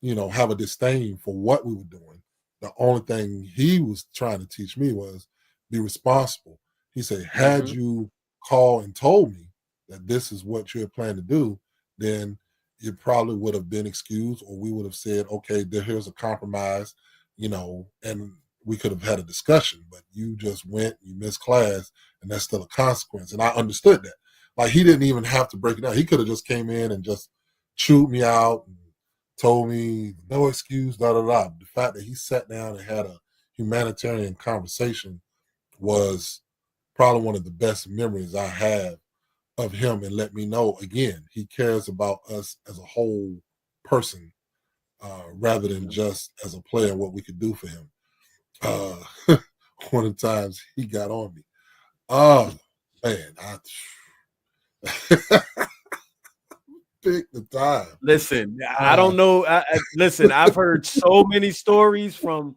have a disdain for what we were doing. The only thing he was trying to teach me was be responsible. He said, had you called and told me that this is what you had planned to do, then it probably would have been excused, or we would have said, okay, here's a compromise, and we could have had a discussion. But you just went, you missed class, and that's still a consequence. And I understood that. Like, he didn't even have to break it down. He could have just came in and just chewed me out and told me no excuse, da-da-da. The fact that he sat down and had a humanitarian conversation was probably one of the best memories I have of him, and let me know, again, he cares about us as a whole person rather than just as a player and what we could do for him. One of the times he got on me. Oh, man. Pick the time. Listen, I don't know. Listen, I've heard so many stories from,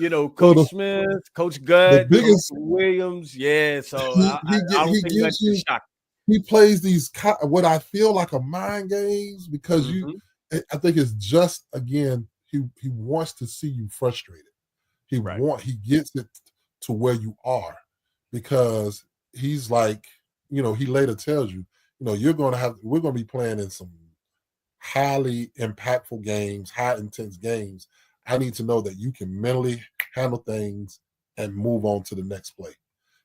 Coach Smith, Coach Geth, Coach Williams. Yeah, so I don't think that's a shock. He plays these what I feel like are mind games because I think it's just, again, he wants to see you frustrated. He gets it to where you are, because he's like, he later tells you, we're going to be playing in some highly impactful games, high intense games. I need to know that you can mentally handle things and move on to the next play.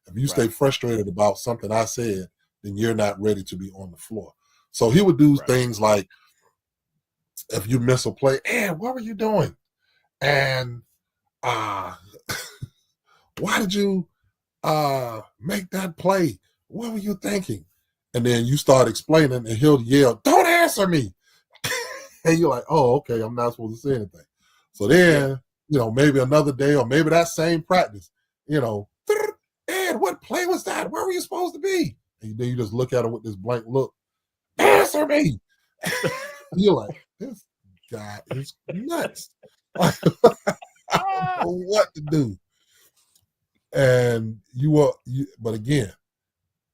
If you stay frustrated about something I said, then you're not ready to be on the floor. So he would do things like, if you miss a play, what were you doing? And why did you make that play? What were you thinking? And then you start explaining, and he'll yell, "Don't answer me!" And you're like, "Oh, okay, I'm not supposed to say anything." So then, maybe another day, or maybe that same practice, Ed, what play was that? Where were you supposed to be? And then you just look at him with this blank look. Answer me! You're like, this guy is nuts. I don't know what to do. And but again,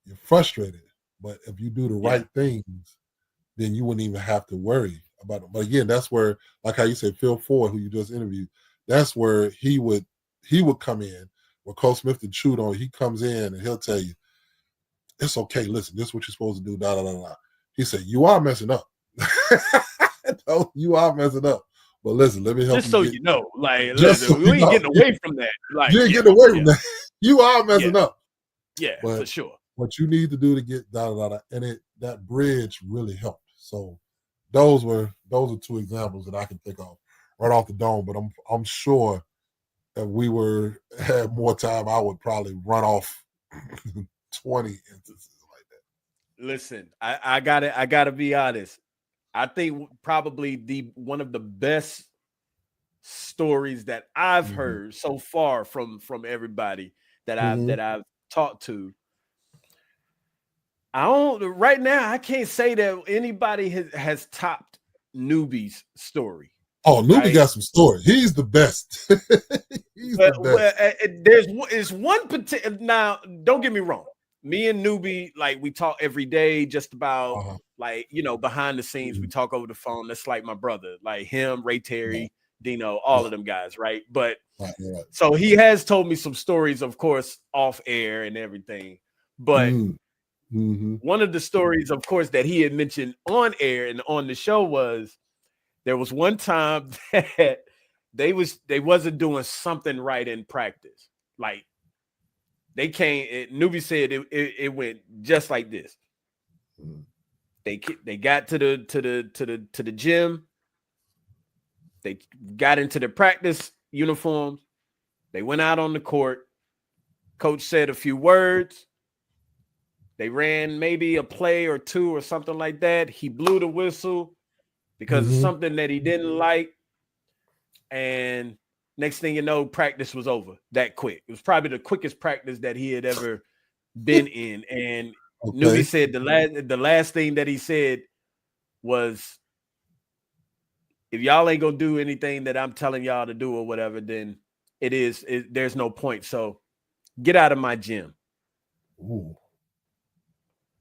you're frustrated. But if you do the right things, then you wouldn't even have to worry about it. But again, that's where, like how you said, Phil Ford, who you just interviewed, that's where he would come in, where Coach Smith had chewed on. He comes in and he'll tell you, it's okay, listen, this is what you're supposed to do, da da da da. He said, you are messing up. No, you are messing up. But listen, let me help you. Just so you know, like, listen, we ain't getting away from that. Like, you ain't getting away from that. You are messing up. Yeah, for sure. What you need to do to get da da da, and that bridge really helped. So those are two examples that I can think of right off the dome. But I'm sure if we had more time, I would probably run off 20 instances like that. Listen, I gotta be honest. I think probably one of the best stories that I've heard so far from everybody that I've talked to. Right now I can't say that anybody has topped Newbie's story. Oh, Newbie got some story. He's the best. He's the best. There's one particular. Now, don't get me wrong. Me and Newbie, like, we talk every day, just about behind the scenes. We talk over the phone. That's like my brother, like him, Ray Terry, Dino, all of them guys, right? But so he has told me some stories, of course, off air and everything. But one of the stories, of course, that he had mentioned on air and on the show was there was one time that they wasn't doing something right in practice. Like, they came. Newbie said it went just like this. They got to the gym. They got into their practice uniforms. They went out on the court. Coach said a few words. They ran maybe a play or two or something like that. He blew the whistle because of something that he didn't like. And next thing you know, practice was over that quick. It was probably the quickest practice that he had ever been in. And Okay. Newbie said the last thing that he said was, if y'all ain't gonna do anything that I'm telling y'all to do or whatever, then there's no point. So get out of my gym. Ooh.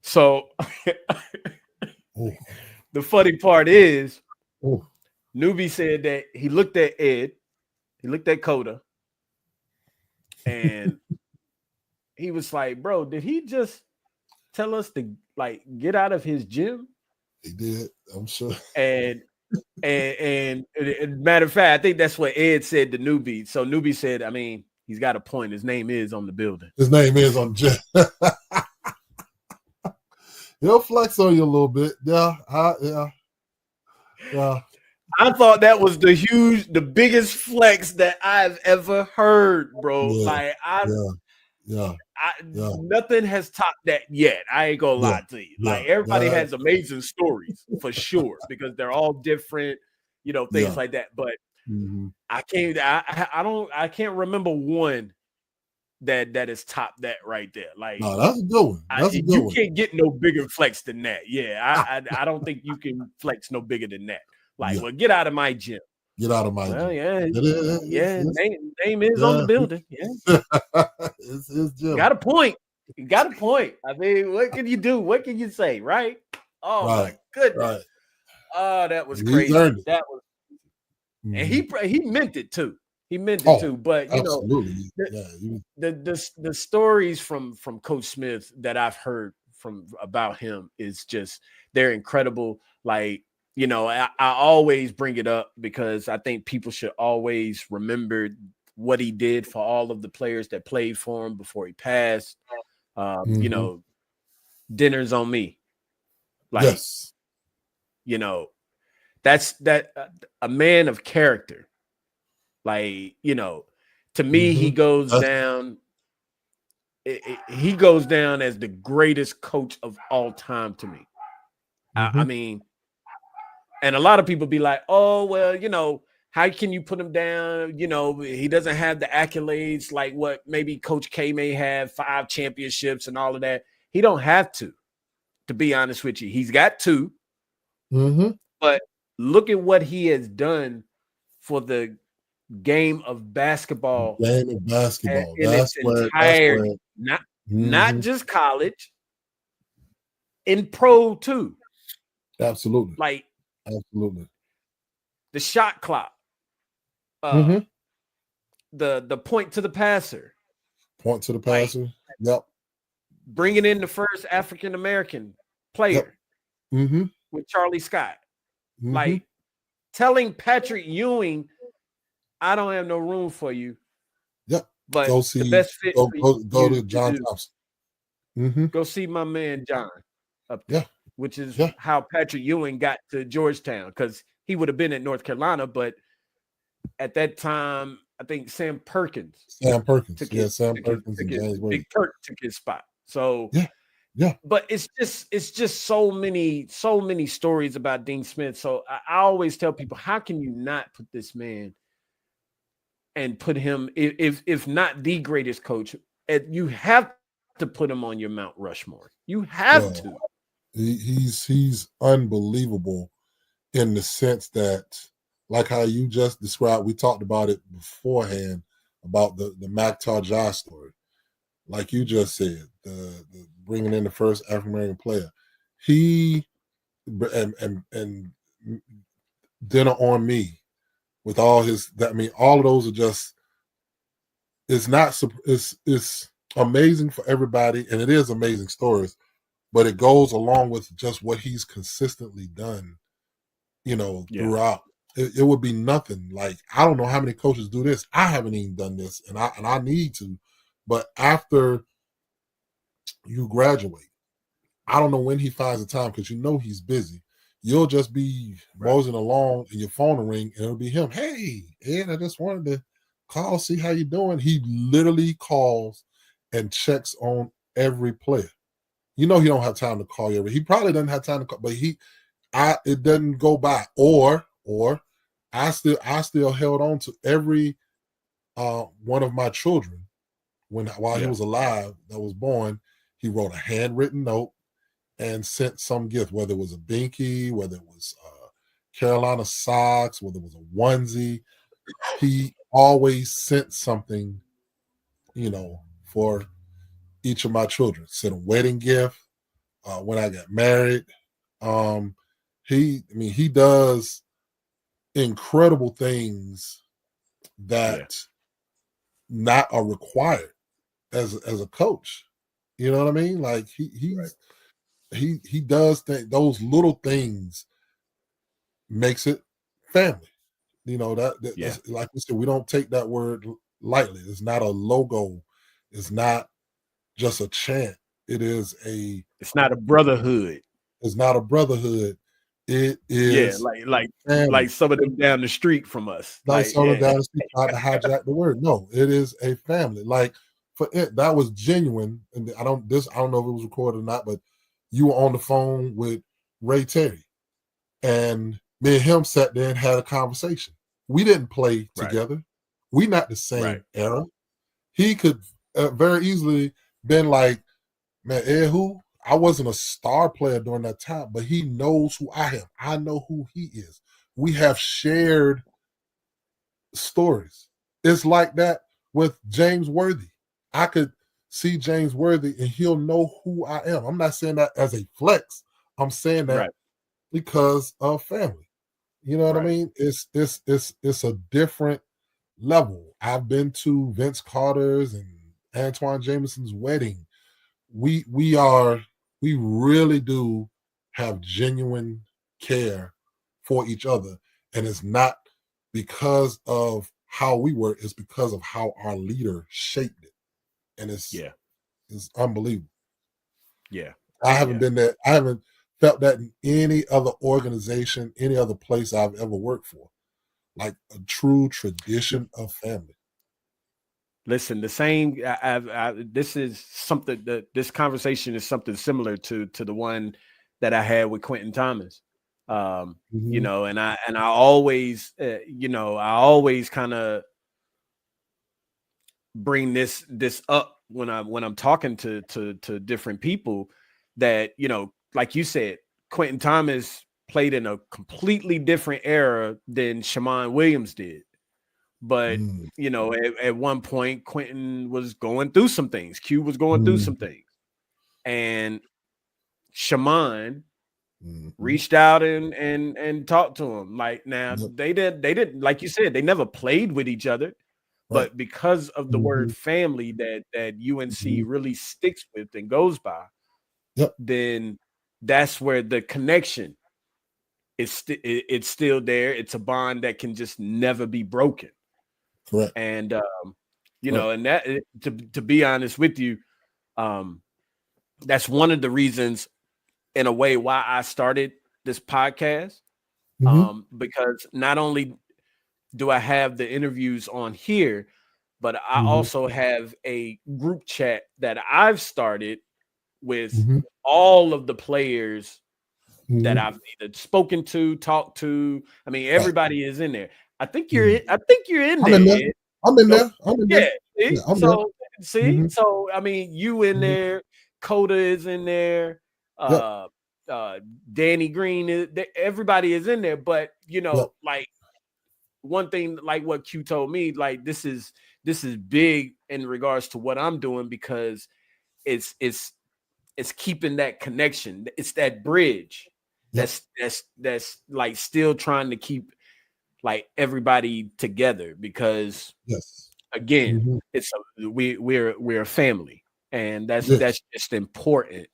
So Ooh. the funny part is, Ooh. Newbie said that he looked at Ed, he looked at Coda, and he was like, bro, did he just tell us to like get out of his gym? He did, I'm sure. And matter of fact, I think that's what Ed said to Newbie. So Newbie said, I mean, he's got a point. His name is on the building. His name is on gym. He'll flex on you a little bit. Yeah. I thought that was the biggest flex that I've ever heard, bro. Yeah, like nothing has topped that yet. I ain't gonna lie to you. Like everybody has amazing stories for sure, because they're all different, things like that. But I can't remember one that has topped that right there. Like, no, that's a good one. You can't get no bigger flex than that. Yeah, I don't think you can flex no bigger than that. Like, well, get out of my gym. Get out of my gym. Name is on the building. Yeah, it's his gym. Got a point. You got a point. I mean, what can you do? What can you say? Right? Oh my goodness. Right. Oh, that was crazy. That was, and he meant it too. He meant it too. But absolutely. The stories from Coach Smith that I've heard about him is just, they're incredible. Like, I always bring it up because I think people should always remember what he did for all of the players that played for him before he passed. Dinners on me. Like, yes. That's a man of character. Like, to me, he goes down. He goes down as the greatest coach of all time to me. I mean, and a lot of people be like, oh, well, how can you put him down? He doesn't have the accolades like what maybe Coach K may have, 5 championships and all of that. He don't have to be honest with you. He's got 2. But look at what he has done for the game of basketball. In its entirety. Not just college, in pro too. Absolutely. Like, absolutely. The shot clock. The point to the passer. Point to the passer. Like, yep. Bringing in the first African American player. With Charlie Scott. Like, telling Patrick Ewing, I don't have no room for you. Yep. But go see, the best fit go to John Thompson. Go see my man John up there. Yeah. Which is how Patrick Ewing got to Georgetown, because he would have been at North Carolina, but at that time, I think Sam Perkins. Sam Perkins and James Big Perk took his spot. So yeah. But it's just so many stories about Dean Smith. So I always tell people, how can you not put this man and put him, if not the greatest coach, you have to put him on your Mount Rushmore. You have to. He's unbelievable in the sense that, like how you just described, we talked about it beforehand about the Mactar Josh story. Like you just said, the bringing in the first African American player, he and Dinner on Me with all his. I mean, all of those are just. It's amazing for everybody, and it is amazing stories. But it goes along with just what he's consistently done, throughout. It would be nothing. Like, I don't know how many coaches do this. I haven't even done this, and I need to. But after you graduate, I don't know when he finds the time, because he's busy. You'll just be moseying along and your phone will ring and it'll be him. Hey, Ed, I just wanted to call, see how you doing. He literally calls and checks on every player. He don't have time to call you. He probably doesn't have time to call, but it doesn't go by. Or I still held on to every one of my children while he was alive that was born, he wrote a handwritten note and sent some gift, whether it was a binky, whether it was Carolina socks, whether it was a onesie. He always sent something, for each of my children. Sent a wedding gift when I got married. He does incredible things that not are required as a coach. You know what I mean? Like he does those little things makes it family. That's, like we said, we don't take that word lightly. It's not a logo. It's not just a chant. It's not a brotherhood. It's not a brotherhood. It is like some of them down the street from us. Like some of them down the street tried to hijack the word. No, it is a family. Like for it, that was genuine. And I don't know if it was recorded or not, but you were on the phone with Ray Terry, and me and him sat there and had a conversation. We didn't play together. We not the same era. He could very easily been like, man, who? I wasn't a star player during that time, but he knows who I am. I know who he is. We have shared stories. It's like that with James Worthy. I could see James Worthy and he'll know who I am. I'm not saying that as a flex. I'm saying that because of family. You know what I mean? It's a different level. I've been to Vince Carter's and Antoine Jameson's wedding. We really do have genuine care for each other. And it's not because of how we were, it's because of how our leader shaped it. And it's unbelievable. Yeah. I haven't been there. I haven't felt that in any other organization, any other place I've ever worked for. Like a true tradition of family. Listen, the same. This is something that this conversation is something similar to the one that I had with Quentin Thomas. You know, and I always, I always kind of bring this up when I'm talking to different people that, like you said, Quentin Thomas played in a completely different era than Shammond Williams did. But, at one point, Quentin was going through some things. Q was going through some things. And Shammond reached out and talked to him. Like, now, they didn't, like you said, they never played with each other. But because of the word family that UNC really sticks with and goes by, then that's where the connection is. It's still there. It's a bond that can just never be broken. Correct. And and that, to be honest with you, that's one of the reasons, in a way, why I started this podcast. Because not only do I have the interviews on here, but I also have a group chat that I've started with all of the players that I've either spoken to, talked to. I mean, everybody is in there. I think you're in there. I'm in there. See? So I mean, you in there, Coda is in there, Danny Green is there, everybody is in there, but like one thing, like what Q told me, like this is big in regards to what I'm doing, because it's keeping that connection. It's that bridge that's like still trying to keep like everybody together, because again, we're a family, and that's just important.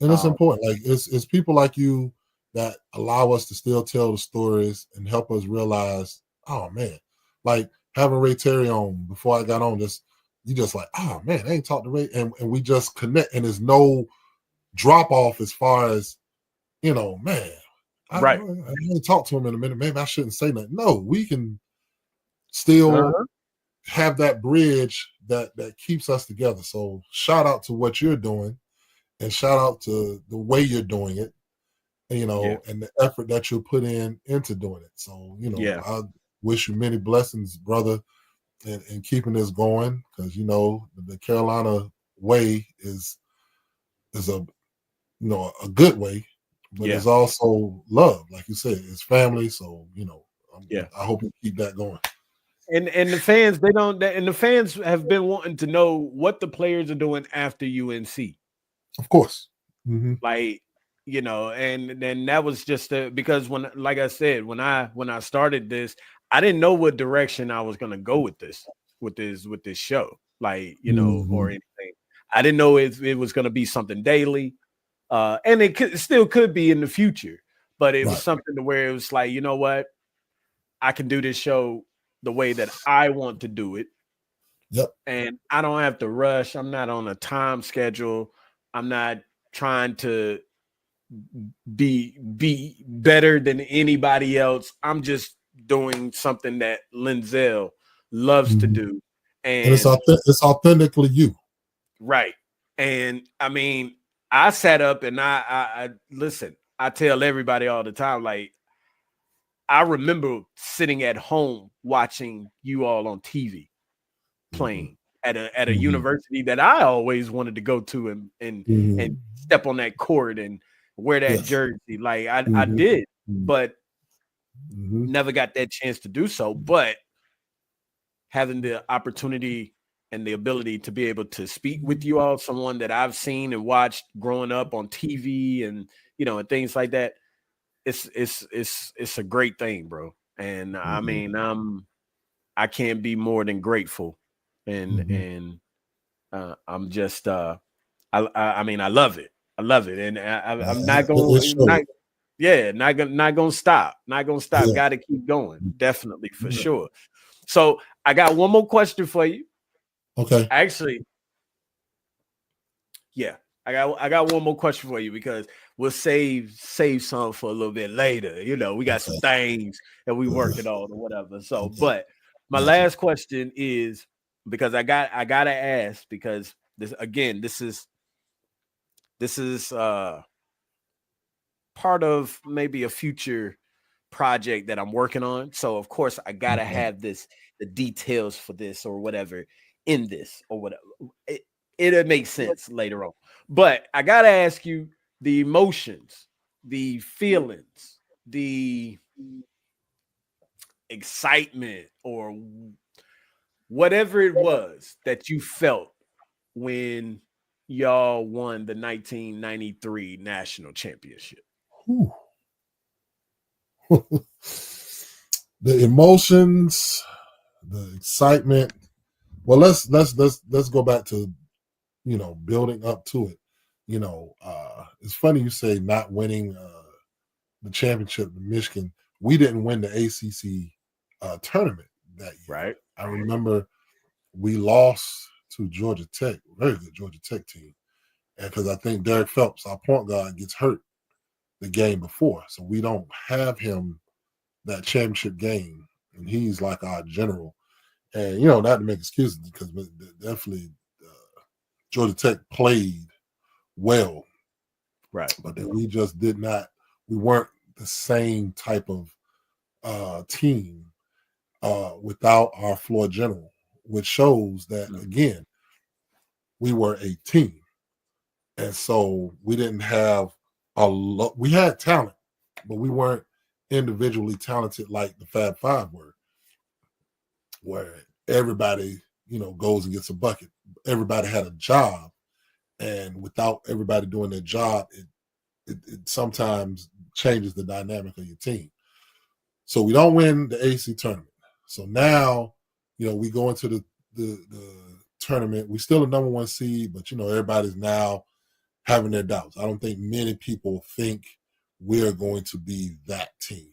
And it's important. Like it's people like you that allow us to still tell the stories and help us realize, oh man, like having Ray Terry on before I got on this, you just like, oh man, I ain't talked to Ray, and we just connect, and there's no drop off as far as, man, I haven't talked to him in a minute. Maybe I shouldn't say nothing. No, we can still have that bridge that keeps us together. So shout out to what you're doing, and shout out to the way you're doing it, and the effort that you put into doing it. So, I wish you many blessings, brother, in keeping this going, because, the Carolina way is a good way, but it's also love, like you said, it's family. So I hope you keep that going. And the fans, the fans have been wanting to know what the players are doing after UNC. Of course. Like, and then that was just because like I said, when I started this, I didn't know what direction I was going to go with this show, like, or anything. I didn't know if it was going to be something daily, and it still could be in the future, but it was something to where it was like, you know what, I can do this show the way that I want to do it. Yep. And I don't have to rush. I'm not on a time schedule. I'm not trying to be better than anybody else. I'm just doing something that Linzel loves to do. And it's authentically you. Right. And I mean, I sat up and I listen, I tell everybody all the time, like, I remember sitting at home watching you all on TV playing at a university that I always wanted to go to and step on that court and wear that jersey. Like I did, but never got that chance to do so. But having the opportunity and the ability to be able to speak with you all, someone that I've seen and watched growing up on TV and and things like that, it's a great thing, bro. And I mean, I can't be more than grateful. And I'm just I mean, I love it. I love it. And I'm not gonna stop. Not gonna stop. Got to keep going. Definitely, for sure. So I got one more question for you. Okay. Actually, yeah. I got one more question for you because we'll save some for a little bit later. We got some things that we working on or whatever. So, but my last question is, because I gotta ask, because this is part of maybe a future project that I'm working on. So of course I gotta have the details for this or whatever in this or whatever. It'll make sense later on. But I gotta ask you the emotions, the feelings, the excitement, or whatever it was that you felt when y'all won the 1993 national championship. The emotions, the excitement. Well, let's go back to building up to it. It's funny you say not winning the championship in Michigan. We didn't win the ACC tournament that year. Right. I remember we lost to Georgia Tech, very good Georgia Tech team, and because I think Derek Phelps, our point guard, gets hurt the game before, so we don't have him that championship game, and he's like our general. And not to make excuses, because definitely Georgia Tech played well, right? But then we just did not. We weren't the same type of team without our floor general, which shows that again we were a team, and so we didn't have a lot. We had talent, but we weren't individually talented like the Fab Five were, where everybody goes and gets a bucket. Everybody had a job, and without everybody doing their job, it sometimes changes the dynamic of your team. So we don't win the AC tournament. So now, we go into the tournament. We still a number one seed, but everybody's now having their doubts. I don't think many people think we're going to be that team.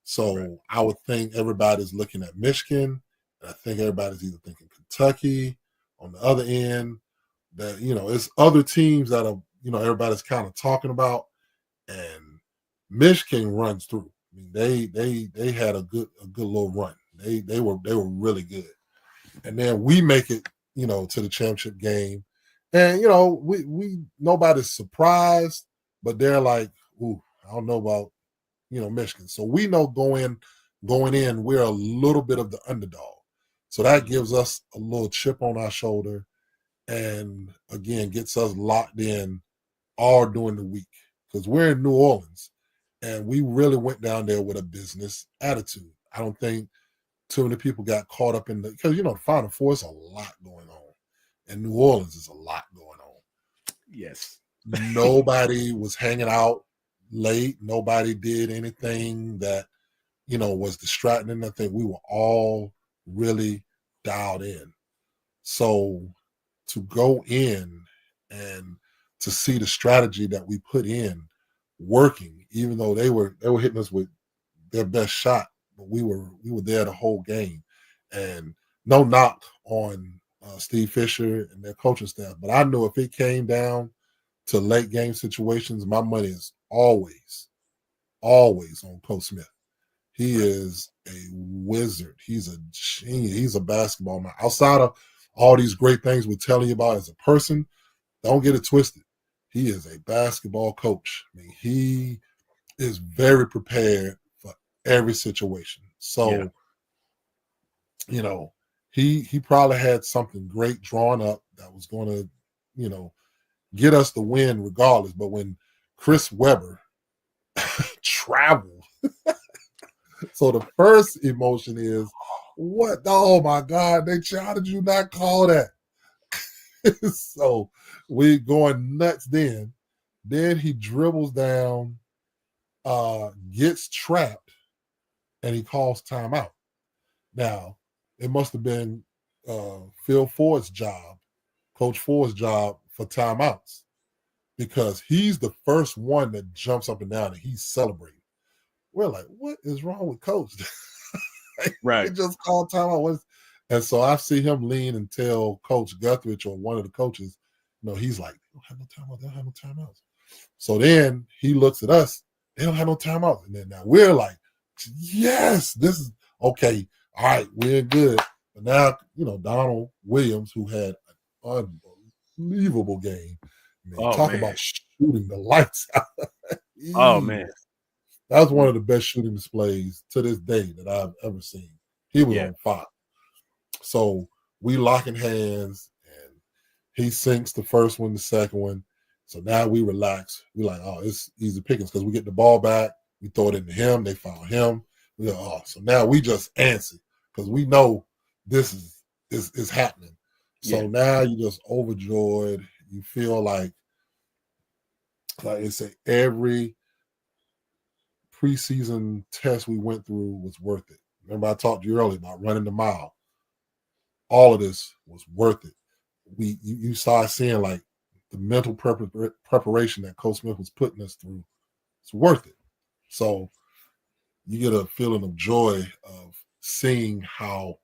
So I would think everybody's looking at Michigan. I think everybody's either thinking Kentucky on the other end. That it's other teams that are everybody's kind of talking about, and Michigan runs through. I mean, they had a good little run. They were really good, and then we make it to the championship game, and we nobody's surprised, but they're like, ooh, I don't know about Michigan. So we know going in, we're a little bit of the underdog. So that gives us a little chip on our shoulder and, again, gets us locked in all during the week because we're in New Orleans and we really went down there with a business attitude. I don't think too many people got caught up in because the Final Four is a lot going on, and New Orleans is a lot going on. Yes. Nobody was hanging out late. Nobody did anything that, was distracting. I think we were all really dialed in. So to go in and to see the strategy that we put in working, even though they were hitting us with their best shot, but we were there the whole game. And no knock on Steve Fisher and their coaching staff, but I knew if it came down to late game situations, my money is always on Coach Smith. He is a wizard. He's a genius. He's a basketball man. Outside of all these great things we're telling you about as a person, don't get it twisted. He is a basketball coach. I mean, he is very prepared for every situation. So, he probably had something great drawn up that was going to, get us the win regardless. But when Chris Webber traveled, so the first emotion is, what? Oh my God, how did you not call that? So we going nuts then. Then he dribbles down, gets trapped, and he calls timeout. Now, it must have been Phil Ford's job, Coach Ford's job for timeouts, because he's the first one that jumps up and down and he's celebrating. We're like, what is wrong with Coach? Right. He just called timeout. And so I see him lean and tell Coach Guthridge or one of the coaches, he's like, they don't have no timeout. They don't have no timeouts. So then he looks at us. They don't have no timeouts. And then now we're like, yes, this is okay. All right, we're good. But now, Donald Williams, who had an unbelievable game, about shooting the lights out. Oh, man. That was one of the best shooting displays to this day that I've ever seen. He was on fire. So we locking hands, and he sinks the first one, the second one. So now we relax. We like, oh, it's easy pickings because we get the ball back. We throw it into him. They foul him. We go, oh, so now we just answer because we know this is happening. So now you're just overjoyed. You feel like I say, every preseason test we went through was worth it. Remember, I talked to you earlier about running the mile. All of this was worth it. You started seeing like the mental preparation that Coach Smith was putting us through. It's worth it. So you get a feeling of joy of seeing how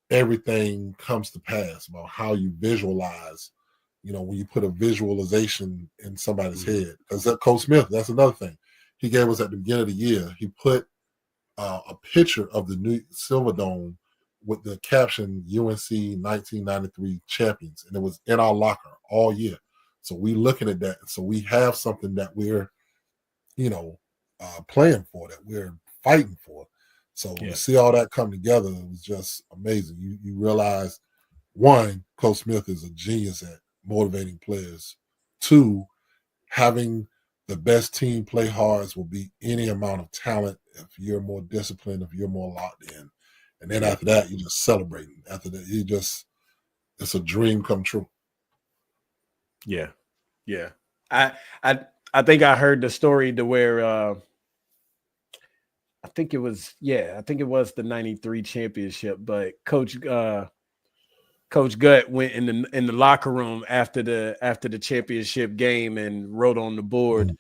everything comes to pass, about how you visualize, when you put a visualization in somebody's head. Because that Coach Smith, that's another thing. He gave us at the beginning of the year, he put a picture of the new Silverdome with the caption UNC 1993 champions. And it was in our locker all year. So we looking at that. So we have something that we're, playing for, that we're fighting for. So to see all that come together, it was just amazing. You realize, one, Coach Smith is a genius at motivating players. Two, having the best team play hard will beat any amount of talent if you're more disciplined, if you're more locked in. And then after that, you're just celebrating. After that, it's a dream come true. Yeah. Yeah. I think I heard the story to where I think it was the 93 championship, but Coach Gutt went in the locker room after the championship game and wrote on the board,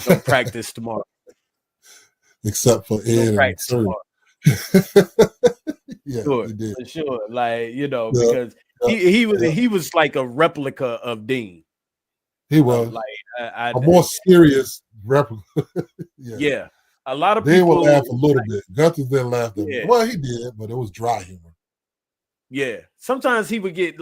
no practice tomorrow. Except for Ed and Sir. Yeah, sure, he did. For sure. Like, because he was like a replica of Dean. He was like a more serious replica. Yeah. A lot of Dean people would laugh a little bit. Guthers didn't laugh that much. Well, he did, but it was dry humor. Yeah. Sometimes he would get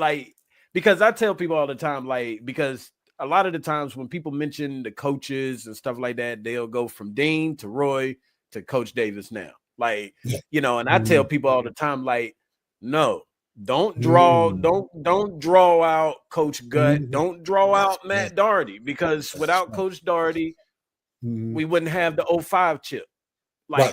because I tell people all the time, because a lot of the times when people mention the coaches and stuff like that, they'll go from Dean to Roy to Coach Davis now. And I tell people all the time, no, Don't draw out Coach Geth. Don't draw out Matt Doherty, because without Coach Doherty, we wouldn't have the 05 chip.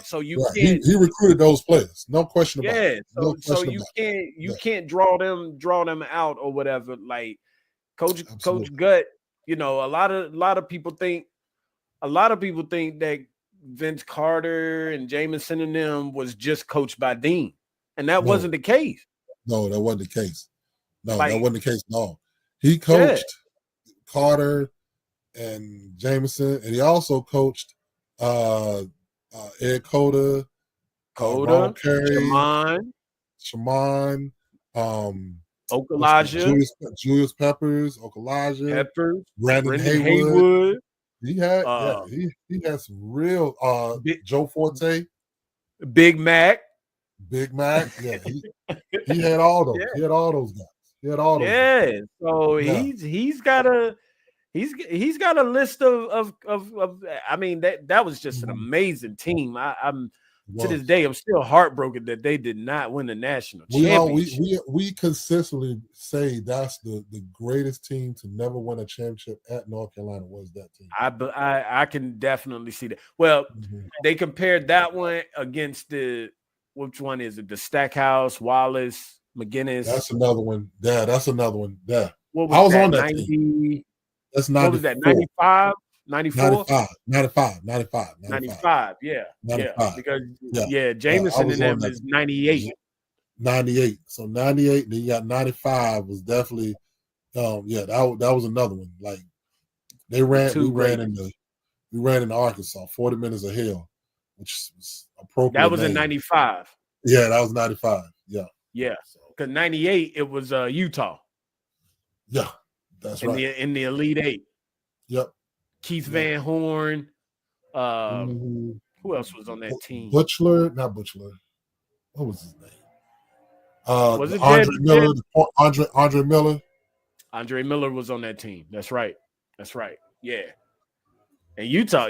So you can't. He recruited those players, no question about it. So you can't draw them out or whatever. Like Coach Geth, a lot of people think that Vince Carter and Jameson and them was just coached by Dean, and that wasn't the case. No, that wasn't the case. No, that wasn't the case at all. He coached Carter and Jameson, and he also coached Ed Cota, Shaman, Okalaja, Julius Peppers, Brandon Haywood. He had he had some real Joe Forte, Big Mac. Yeah, he had all those. He had all those guys. He had all those. Guys. So he's got a list of I mean, that was just an amazing team. I'm to this day, I'm still heartbroken that they did not win the national championship. We consistently say that's the greatest team to never win a championship at North Carolina was that team. I can definitely see that. Well, they compared that one against which one is it? The Stackhouse, Wallace, McGinnis. That's another one. Yeah, that's another one. Yeah. What was I was that, on that 90, team. That's 94. What was that, 95? 94? 95, yeah. 95. Because, Jameson and them is 98. 98. So 98, then you got 95 was definitely, that was another one. Like, we ran into Arkansas, 40 minutes of hell, which was appropriate. That was in 95. Yeah, that was 95. Yeah. Yeah. Because 98, it was Utah. Yeah, that's right. In the Elite Eight. Yep. Keith Van Horn. Who else was on that team? Not Butchler. What was his name? Was it Andre Miller? Andre Miller. Andre Miller was on that team. That's right. Yeah. And Utah,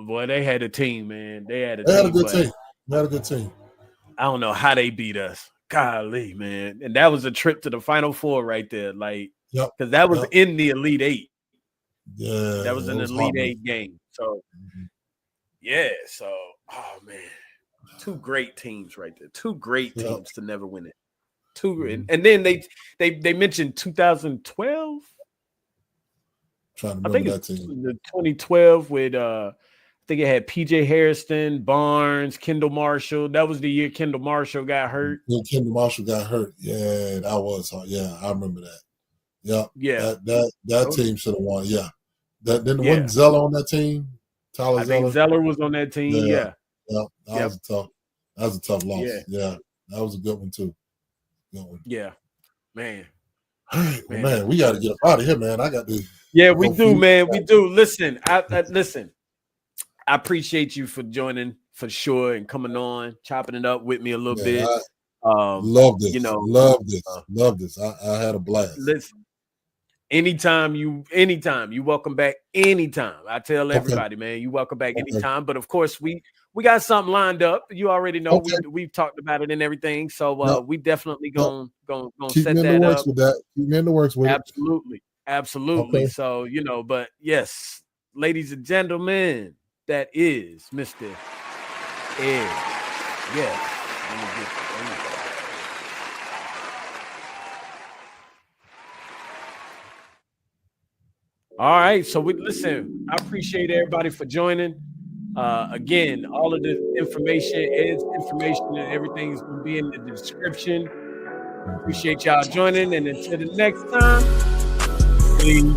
boy, they had a team, man. They had a good team. They had a good team. I don't know how they beat us. Golly, man. And that was a trip to the Final Four right there. Like, because that was in the Elite Eight. Yeah. That was an Elite Eight game. So, oh, man. Two great teams right there. Two great teams to never win it. And then they mentioned 2012. Trying to remember that team. The 2012 with I think it had PJ Harrison, Barnes, Kendall Marshall. That was the year Kendall Marshall got hurt. Yeah, Kendall Marshall got hurt. Yeah, that was hard. Yeah, I remember that. Yep. Yeah. That team should have won. Yeah. Wasn't Zeller on that team? I think Zeller was on that team. Yeah. That was a tough loss. Yeah. That was a good one too. Good one. Yeah. Man. All right, man, we got to get up out of here, man. I got to. Yeah, we do, man. We do. Listen, listen. I appreciate you for joining for sure and coming on, chopping it up with me a little bit. Love this. Love this. I had a blast. Listen, anytime you welcome back anytime. I tell everybody, man, you welcome back anytime. But of course, we got something lined up. You already know we've talked about it and everything. So we definitely gonna set that up. Keep me in the works with it. Absolutely. Okay. So but yes, ladies and gentlemen, that is Mr. Ed. Yes. All right, so listen. I appreciate everybody for joining. Again, all of the information, Ed's information, and everything is going to be in the description. Appreciate y'all joining, and until the next time, please.